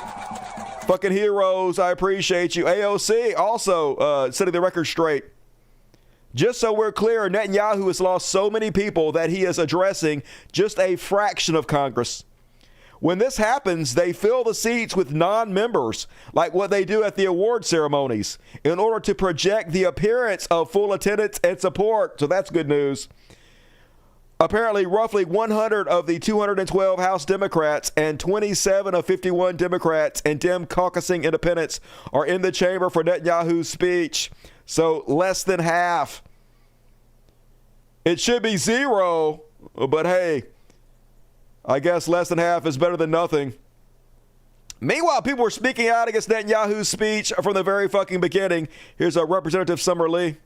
Fucking heroes, I appreciate you. AOC also setting the record straight. Just so we're clear, Netanyahu has lost so many people that he is addressing just a fraction of Congress. When this happens, they fill the seats with non-members, like what they do at the award ceremonies, in order to project the appearance of full attendance and support. So that's good news. Apparently, roughly 100 of the 212 House Democrats and 27 of 51 Democrats and Dem caucusing independents are in the chamber for Netanyahu's speech. So less than half. It should be 0, but hey, I guess less than half is better than nothing. Meanwhile, people were speaking out against Netanyahu's speech from the very fucking beginning. Here's a Representative Summer Lee.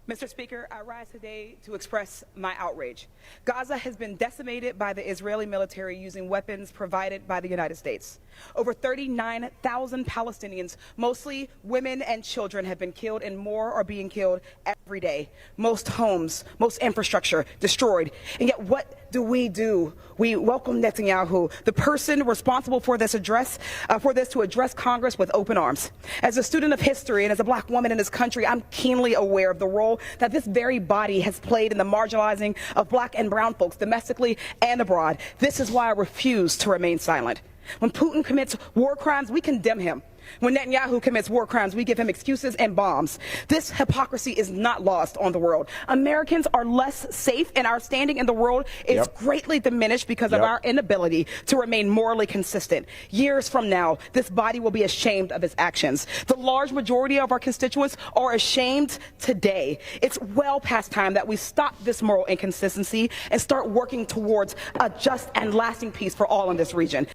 Mr. Speaker, I rise today to express my outrage. Gaza has been decimated by the Israeli military using weapons provided by the United States. Over 39,000 Palestinians, mostly women and children, have been killed, and more are being killed every day. Most homes, most infrastructure destroyed. And yet what do? We welcome Netanyahu, the person responsible for this to address Congress with open arms. As a student of history and as a black woman in this country, I'm keenly aware of the role that this very body has played in the marginalizing of black and brown folks domestically and abroad. This is why I refuse to remain silent. When Putin commits war crimes, we condemn him. When Netanyahu commits war crimes, we give him excuses and bombs. This hypocrisy is not lost on the world. Americans are less safe, and our standing in the world is greatly diminished because of our inability to remain morally consistent. Years from now, this body will be ashamed of its actions. The large majority of our constituents are ashamed today. It's well past time that we stop this moral inconsistency and start working towards a just and lasting peace for all in this region.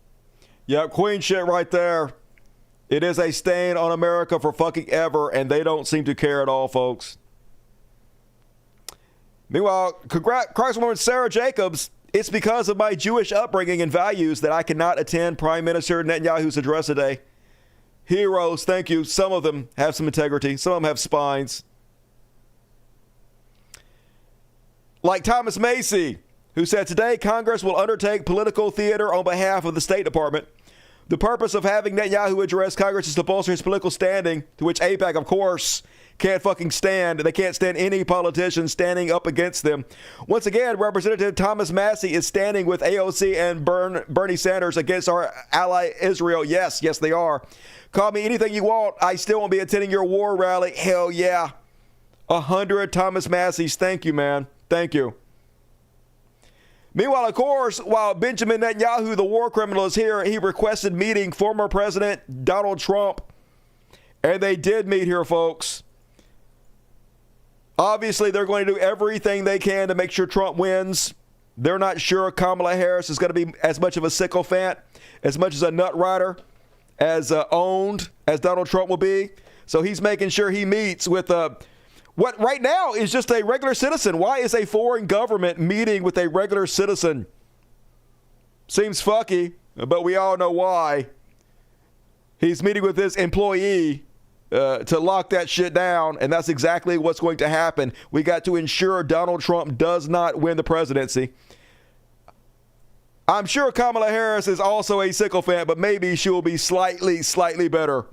Yep, queen shit right there. It is a stain on America for fucking ever, and they don't seem to care at all, folks. Meanwhile, Congresswoman Sarah Jacobs, it's because of my Jewish upbringing and values that I cannot attend Prime Minister Netanyahu's address today. Heroes, thank you. Some of them have some integrity. Some of them have spines. Like Thomas Macy, who said today Congress will undertake political theater on behalf of the State Department. The purpose of having Netanyahu address Congress is to bolster his political standing, to which AIPAC, of course, can't fucking stand. They can't stand any politician standing up against them. Once again, Representative Thomas Massey is standing with AOC and Bernie Sanders against our ally Israel. Yes, they are. Call me anything you want. I still won't be attending your war rally. Hell yeah. 100 Thomas Masseys. Thank you, man. Thank you. Meanwhile, of course, while Benjamin Netanyahu, the war criminal, is here, he requested meeting former President Donald Trump. And they did meet here, folks. Obviously, they're going to do everything they can to make sure Trump wins. They're not sure Kamala Harris is going to be as much of a sycophant, as much as a nut rider, as owned as Donald Trump will be. So he's making sure he meets with what right now is just a regular citizen. Why is a foreign government meeting with a regular citizen? Seems fucky, but we all know why. He's meeting with his employee to lock that shit down, and that's exactly what's going to happen. We got to ensure Donald Trump does not win the presidency. I'm sure Kamala Harris is also a sycophant, but maybe she will be slightly better.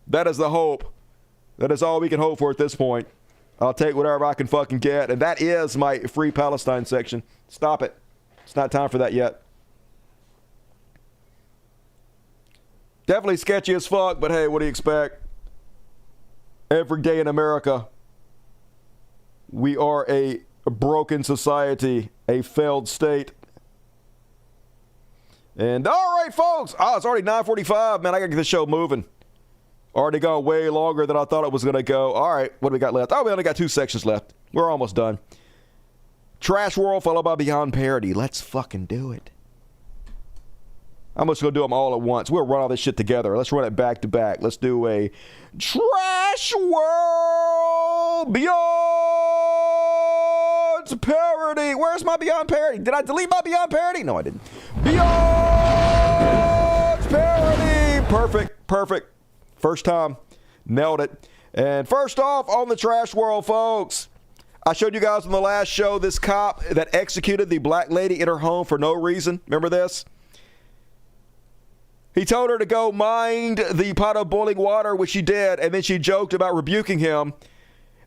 That is the hope. That is all we can hope for at this point. I'll take whatever I can fucking get. And that is my Free Palestine section. Stop it. It's not time for that yet. Definitely sketchy as fuck, but hey, what do you expect? Every day in America, we are a broken society, a failed state. And all right, folks. Oh, it's already 9:45, man. I got to get this show moving. Already gone way longer than I thought it was going to go. All right, what do we got left? Oh, we only got 2 sections left. We're almost done. Trash World followed by Beyond Parody. Let's fucking do it. I'm just going to do them all at once. We'll run all this shit together. Let's run it back to back. Let's do a Trash World Beyond Parody. Where's my Beyond Parody? Did I delete my Beyond Parody? No, I didn't. Beyond Parody. Perfect. Perfect. First time. Nailed it. And first off, on the Trash World, folks, I showed you guys on the last show this cop that executed the black lady in her home for no reason. Remember this? He told her to go mind the pot of boiling water, which she did, and then she joked about rebuking him.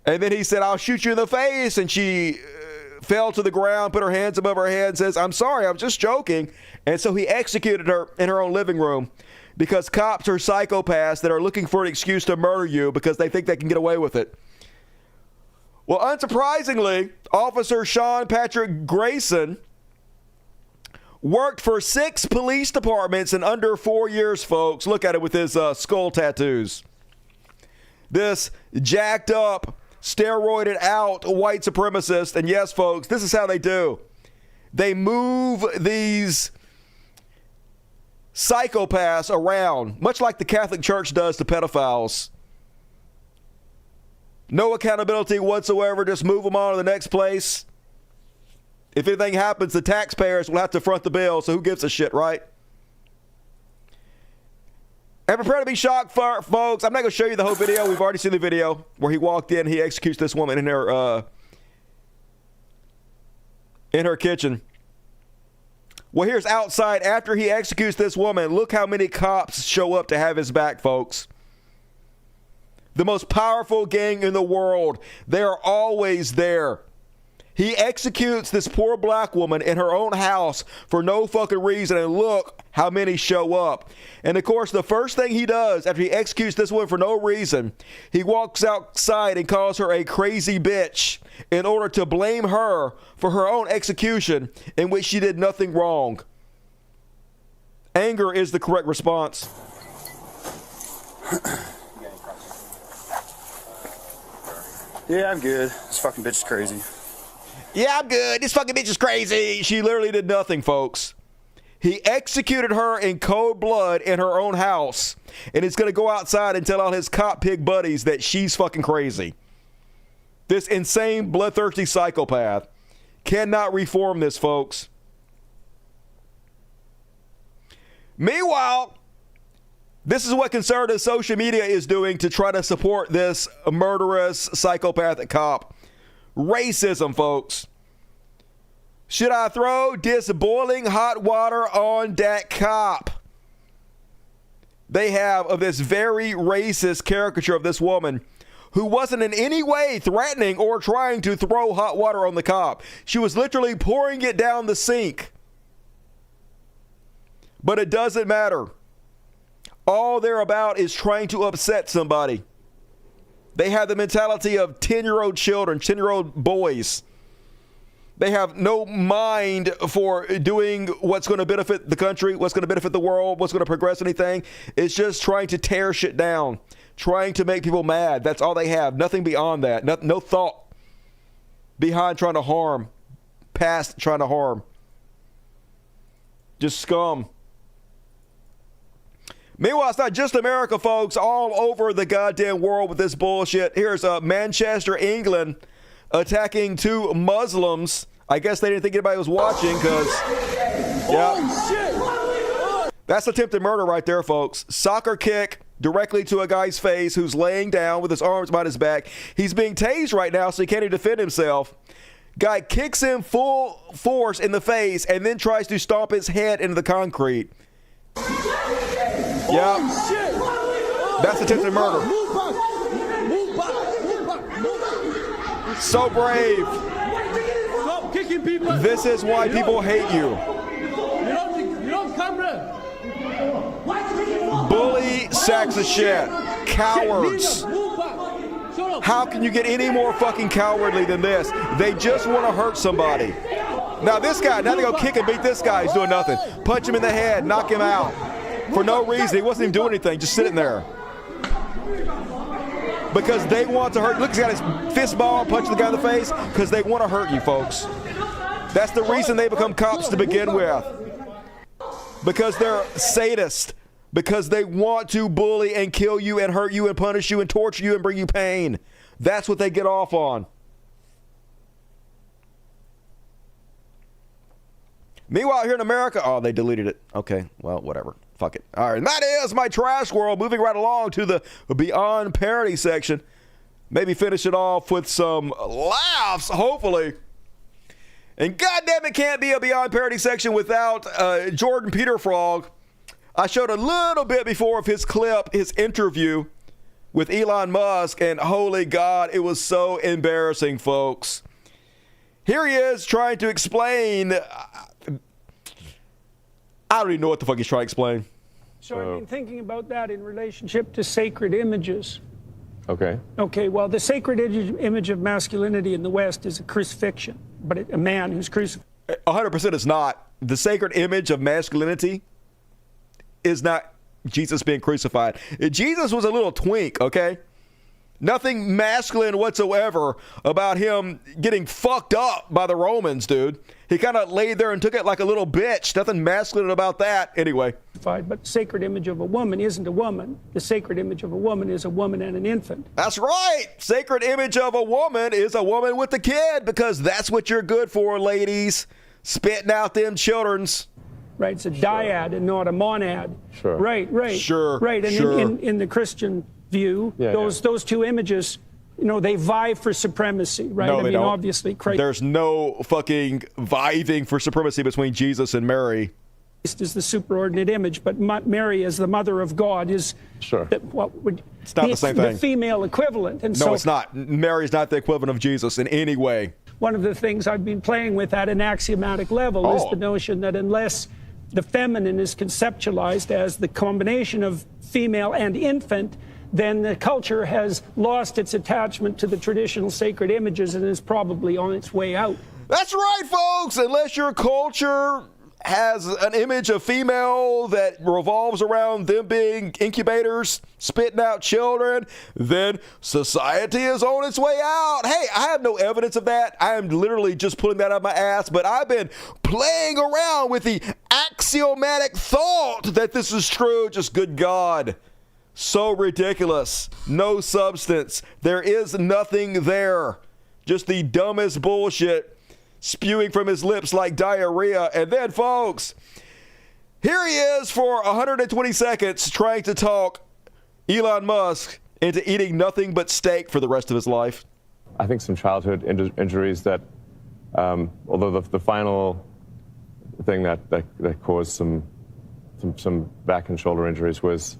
And then he said, I'll shoot you in the face. And she fell to the ground, put her hands above her head, and says, I'm sorry, I was just joking. And so he executed her in her own living room because cops are psychopaths that are looking for an excuse to murder you because they think they can get away with it. Well, unsurprisingly, Officer Sean Patrick Grayson worked for 6 police departments in under 4 years, folks. Look at it with his skull tattoos. This jacked up, steroided out white supremacist. And yes, folks, this is how they do. They move these psychopaths around, much like the Catholic Church does to pedophiles. No accountability whatsoever. Just move them on to the next place. If anything happens, the taxpayers will have to front the bill, so who gives a shit, right? And prepare to be shocked, folks. I'm not going to show you the whole video. We've already seen the video where he walked in. He executes this woman in her kitchen. Well, here's outside. After he executes this woman, look how many cops show up to have his back, folks. The most powerful gang in the world. They are always there. He executes this poor black woman in her own house for no fucking reason, and look how many show up. And of course, the first thing he does after he executes this woman for no reason, he walks outside and calls her a crazy bitch in order to blame her for her own execution in which she did nothing wrong. Anger is the correct response. Yeah, I'm good. This fucking bitch is crazy. Yeah, I'm good. This fucking bitch is crazy. She literally did nothing, folks. He executed her in cold blood in her own house. And he's going to go outside and tell all his cop pig buddies that she's fucking crazy. This insane, bloodthirsty psychopath cannot reform this, folks. Meanwhile, this is what conservative social media is doing to try to support this murderous, psychopathic cop. Racism, folks. Should I throw this boiling hot water on that cop? They have of this very racist caricature of this woman who wasn't in any way threatening or trying to throw hot water on the cop. She was literally pouring it down the sink. But it doesn't matter. All they're about is trying to upset somebody. They have the mentality of 10-year-old children, 10-year-old boys. They have no mind for doing what's going to benefit the country, what's going to benefit the world, what's going to progress anything. It's just trying to tear shit down, trying to make people mad. That's all they have. Nothing beyond that. No thought behind trying to harm, past trying to harm. Just scum. Meanwhile, it's not just America, folks. All over the goddamn world with this bullshit. Here's Manchester, England, attacking 2 Muslims. I guess they didn't think anybody was watching because, yeah. That's attempted murder right there, folks. Soccer kick directly to a guy's face who's laying down with his arms behind his back. He's being tased right now, so he can't even defend himself. Guy kicks him full force in the face and then tries to stomp his head into the concrete. Yeah, that's attempted murder. So brave. This is why people hate you. Bully sacks of shit. Cowards. How can you get any more fucking cowardly than this? They just want to hurt somebody. Now this guy, now they go kick and beat this guy. He's doing nothing. Punch him in the head, knock him out. For no reason. He wasn't even doing anything, just sitting there. Because they want to hurt. Look, he's got his fist ball, punching the guy in the face, because they want to hurt you, folks. That's the reason they become cops to begin with. Because they're sadists. Because they want to bully and kill you and hurt you and punish you and torture you and bring you pain. That's what they get off on. Meanwhile, here in America, oh, they deleted it. Okay, well, whatever. Fuck it. All right, and that is my trash world. Moving right along to the Beyond Parody section. Maybe finish it off with some laughs, hopefully. And goddamn, it can't be a Beyond Parody section without Jordan Peter Frog. I showed a little bit before of his clip, his interview with Elon Musk, and holy God, it was so embarrassing, folks. Here he is trying to explain. I don't even know what the fuck he's trying to explain. So I've been thinking about that in relationship to sacred images. Okay. Okay, well, the sacred image of masculinity in the West is a crucifixion, but a man who's crucified. 100% it's not. The sacred image of masculinity is not Jesus being crucified. Jesus was a little twink, okay? Nothing masculine whatsoever about him getting fucked up by the Romans, dude. He kind of laid there and took it like a little bitch. Nothing masculine about that. Anyway. But the sacred image of a woman isn't a woman. The sacred image of a woman is a woman and an infant. That's right. Sacred image of a woman is a woman with a kid, because that's what you're good for, ladies. Spitting out them children's. Right, it's a dyad and not a monad. Sure. Right. Sure. Right, and sure. in the Christian view, those two images, they vie for supremacy, right? No, they don't. Obviously, Christ. There's no fucking vying for supremacy between Jesus and Mary. Christ is the superordinate image, but Mary as the mother of God is what would it's not the same thing. The female equivalent. And no, so it's not. Mary's not the equivalent of Jesus in any way. One of the things I've been playing with at an axiomatic level is the notion that unless the feminine is conceptualized as the combination of female and infant, then the culture has lost its attachment to the traditional sacred images and is probably on its way out. That's right, folks. Unless your culture has an image of female that revolves around them being incubators, spitting out children, then society is on its way out. Hey, I have no evidence of that. I am literally just pulling that out of my ass, but I've been playing around with the axiomatic thought that this is true. Just good God. So ridiculous. No substance. There is nothing there. Just the dumbest bullshit spewing from his lips like diarrhea. And then, folks, here he is for 120 seconds trying to talk Elon Musk into eating nothing but steak for the rest of his life. I think some childhood injuries that, although the final thing that caused some back and shoulder injuries was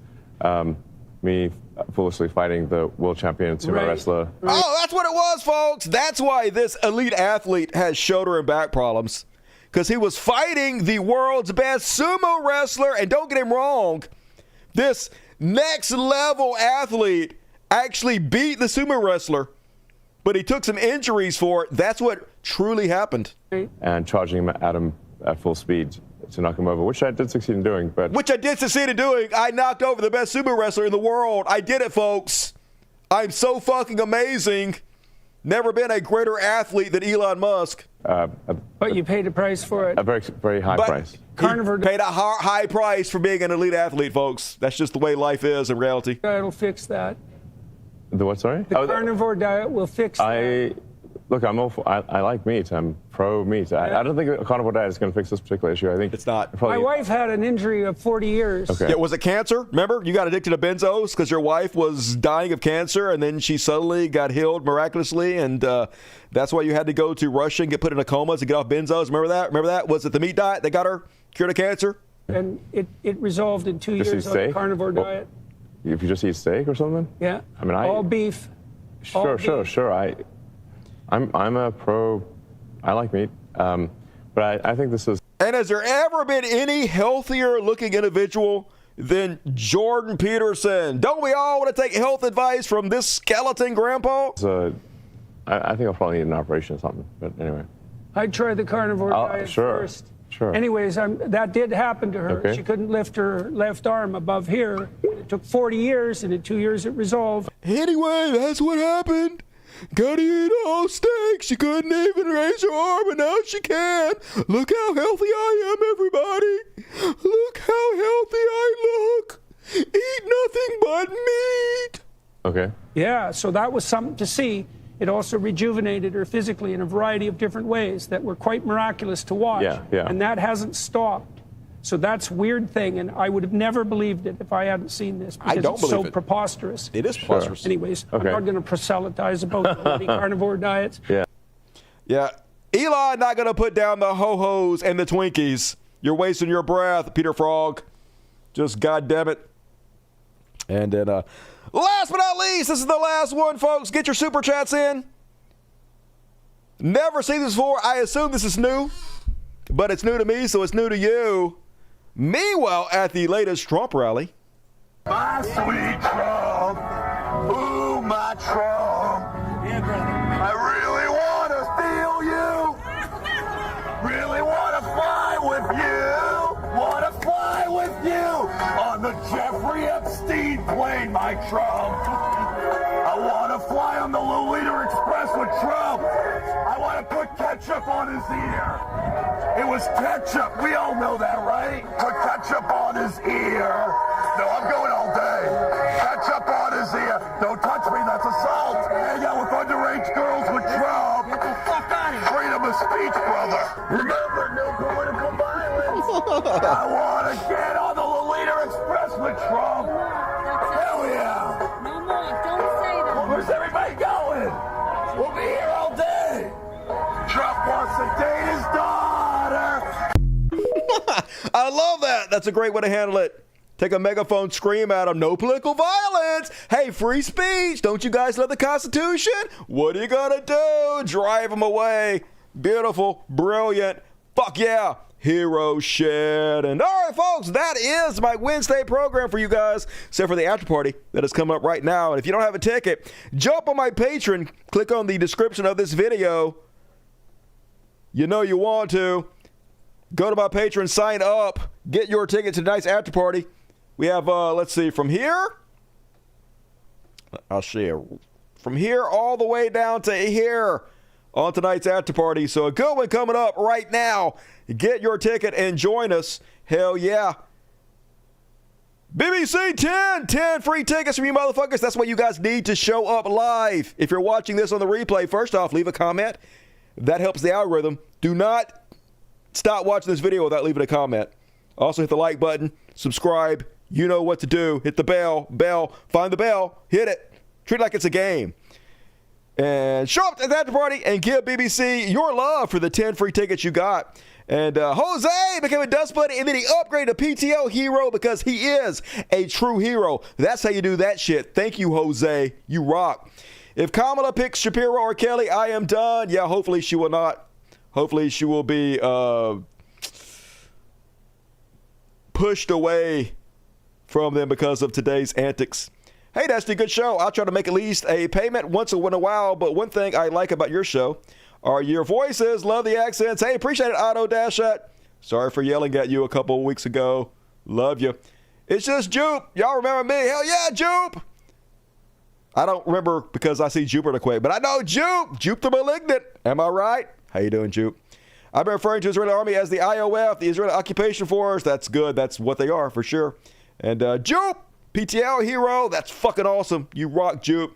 me foolishly fighting the world champion sumo wrestler. Oh, that's what it was, folks. That's why this elite athlete has shoulder and back problems. Because he was fighting the world's best sumo wrestler. And don't get him wrong, this next level athlete actually beat the sumo wrestler. But he took some injuries for it. That's what truly happened. And charging him at him at full speed to knock him over, which I did succeed in doing. I knocked over the best sumo wrestler in the world. I did it, folks. I'm so fucking amazing. Never been a greater athlete than Elon Musk. But you paid a price for it. A very, very high price. Carnivore paid a high price for being an elite athlete, folks. That's just the way life is in reality. It'll fix that. The what, sorry? The carnivore diet will fix that. Look, I like meat. I'm pro meat. I don't think a carnivore diet is going to fix this particular issue. I think it's not. My wife had an injury of 40 years. Okay. Yeah, was it cancer? Remember, you got addicted to benzos because your wife was dying of cancer, and then she suddenly got healed miraculously, and that's why you had to go to Russia and get put in a coma to get off benzos. Remember that? Was it the meat diet that got her cured of cancer? And it resolved in 2 years of a carnivore diet. If you just eat steak or something? Yeah. I mean, all beef. Sure. I'm a pro. I like meat, but I think this is. And has there ever been any healthier looking individual than Jordan Peterson? Don't we all want to take health advice from this skeleton grandpa? I think I'll probably need an operation or something. But anyway. I'd try the carnivore diet first. Sure. Anyways, that did happen to her. Okay. She couldn't lift her left arm above here. It took 40 years, and in 2 years it resolved. Anyway, that's what happened. Gotta eat all steak. She couldn't even raise her arm, and now she can. Look how healthy I am, everybody. Look how healthy I look. Eat nothing but meat. Okay. Yeah, so that was something to see. It also rejuvenated her physically in a variety of different ways that were quite miraculous to watch. Yeah. And that hasn't stopped. So that's a weird thing, and I would have never believed it if I hadn't seen this, because I don't it's believe so it. preposterous. It is preposterous. Anyways, Okay. I'm not going to proselytize about eating carnivore diets. Yeah. Elon not going to put down the ho-hos and the Twinkies. You're wasting your breath, Peter Frog. Just goddamn it. And then, last but not least, this is the last one, folks. Get your super chats in. Never seen this before. I assume this is new, but it's new to me, so it's new to you. Meanwhile, at the latest Trump rally. My sweet Trump. Ooh, my Trump. I really want to feel you. Really want to fly with you. Want to fly with you on the Jeffrey Epstein plane, my Trump. I want to fly on the Lolita Express with Trump. I want to put ketchup on his ear. It was ketchup. We all know that, right? Put ketchup on his ear. No, I'm going all day. Ketchup on his ear. Don't touch me. That's assault. Hang out with underage girls with Trump. Get the fuck out of here. Freedom of speech, brother. Remember, no political violence. I want to get on the Lolita Express with Trump. Hell yeah. No more. Don't say that. Well, where's everybody going? We'll be here all day. Trump wants to date his daughter. I love that. That's a great way to handle it. Take a megaphone, scream at them. No political violence. Hey, free speech. Don't you guys love the Constitution? What are you going to do? Drive them away. Beautiful. Brilliant. Fuck yeah. Hero shit. And all right, folks, that is my Wednesday program for you guys, except for the after party that is coming up right now. And if you don't have a ticket, jump on my Patreon. Click on the description of this video. You know you want to. Go to my Patreon, sign up, get your ticket to tonight's after party. We have, let's see, from here, I'll share. From here all the way down to here on tonight's after party. So a good one coming up right now. Get your ticket and join us. Hell yeah. BBC 10 free tickets from you motherfuckers. That's what you guys need to show up live. If you're watching this on the replay, first off, leave a comment. That helps the algorithm. Do not stop watching this video without leaving a comment. Also, hit the like button, subscribe. You know what to do. Hit the bell, find the bell, hit it. Treat it like it's a game. And show up at the after party and give BBC your love for the 10 free tickets you got. And Jose became a dust buddy, and then he upgraded to PTO hero because he is a true hero. That's how you do that shit. Thank you, Jose. You rock. If Kamala picks Shapiro or Kelly, I am done. Yeah, hopefully she will not. Hopefully she will be pushed away from them because of today's antics. Hey, Dusty, good show. I'll try to make at least a payment once in a while, but one thing I like about your show are your voices. Love the accents. Hey, appreciate it, Otto Dashat. Sorry for yelling at you a couple of weeks ago. Love you. It's just Jupe. Y'all remember me? Hell yeah, Jupe. I don't remember because I see Jupiter quick, but I know Jupe. Jupe the Malignant. Am I right? How you doing, Jupe? I've been referring to the Israeli Army as the IOF, the Israeli Occupation Force. That's good. That's what they are for sure. And Jupe, PTL hero. That's fucking awesome. You rock, Jupe.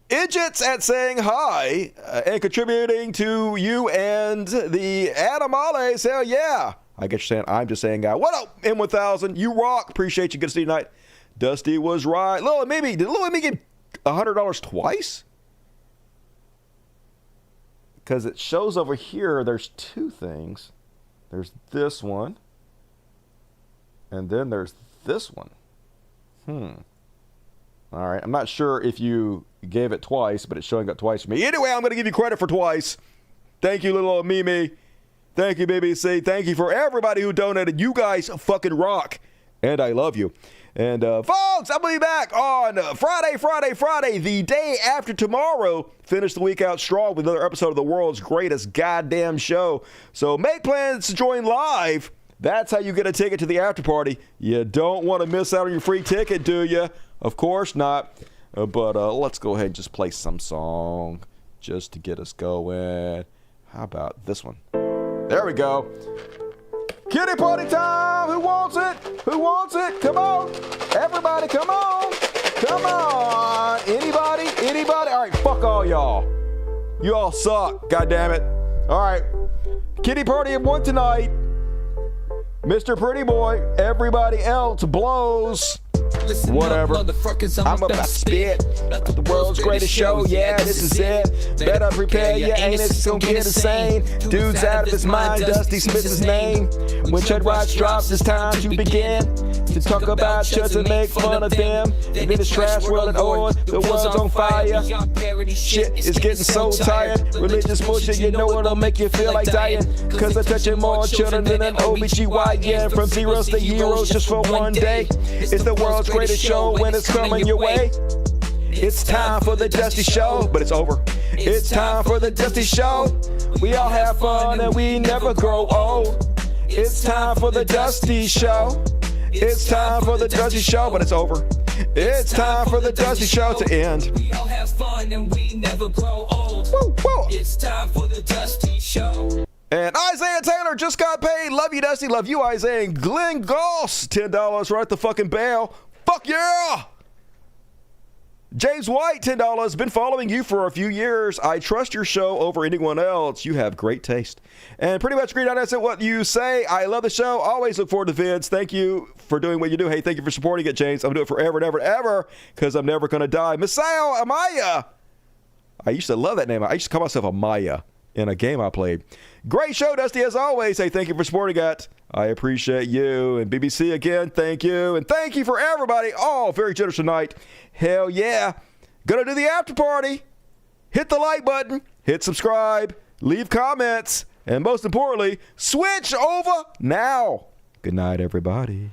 Idiots at saying hi and contributing to you and the Animales. Hell yeah. I guess you're saying I'm just saying guy. What up, M1000? You rock. Appreciate you. Good to see you tonight. Dusty was right. Did Lil Mimi get $100 twice? Because it shows over here there's two things. There's this one. And then there's this one. All right. I'm not sure if you gave it twice, but it's showing up twice for me. Anyway, I'm going to give you credit for twice. Thank you, little old Mimi. Thank you, BBC. Thank you for everybody who donated. You guys fucking rock. and I love you. And folks, I'll be back on Friday, the day after tomorrow. Finish the week out strong with another episode of the world's greatest goddamn show. So make plans to join live. That's how you get a ticket to the after party. You don't want to miss out on your free ticket, do you? Of course not. But let's go ahead and just play some song just to get us going. How about this one? There we go. Kitty party time! Who wants it? Who wants it? Come on! Everybody, come on! Come on! Anybody? Anybody? All right, fuck all y'all. You all suck, goddammit. All right. Kitty party at 1 tonight. Mr. Pretty Boy. Everybody else blows. Listen whatever. I'm about to spit. The world's greatest show. Yeah, this is it. Better prepare your anus. It's gonna get insane. Dude's out of his mind. Dusty spits his name. When Chud Watts drops, it's time to begin to talk about Chuds and make fun of them. And in this trash world and on, the world's on fire. Shit is getting so tired. Religious bullshit, you know it'll make you feel like dying. Cause they're touching more children than an OBGYN. From zeros to heroes just for one day. It's the world's greatest show when it's coming your way. It's time for the Dusty Show, but it's over. It's time for the Dusty Show. We all have fun and we never grow old. It's time for the Dusty Show. It's time for the Dusty Show, but it's over. It's time for the Dusty Show to end. We all have fun and we never grow old. Woo, woo. It's time for the Dusty Show. And Isaiah Taylor just got paid. Love you, Dusty. Love you, Isaiah. And Glenn Goss, $10 right the fucking bail. Fuck yeah! James White, $10. Been following you for a few years. I trust your show over anyone else. You have great taste. And pretty much agreed on that's what you say. I love the show. Always look forward to vids. Thank you for doing what you do. Hey, thank you for supporting it, James. I'm going to do it forever and ever and ever because I'm never going to die. Messiah Amaya. I used to love that name. I used to call myself Amaya in a game I played. Great show, Dusty, as always. Hey, thank you for supporting it. I appreciate you. And BBC again, thank you. And thank you for everybody. All very generous tonight. Hell yeah. Gonna do the after party. Hit the like button. Hit subscribe. Leave comments. And most importantly, switch over now. Good night, everybody.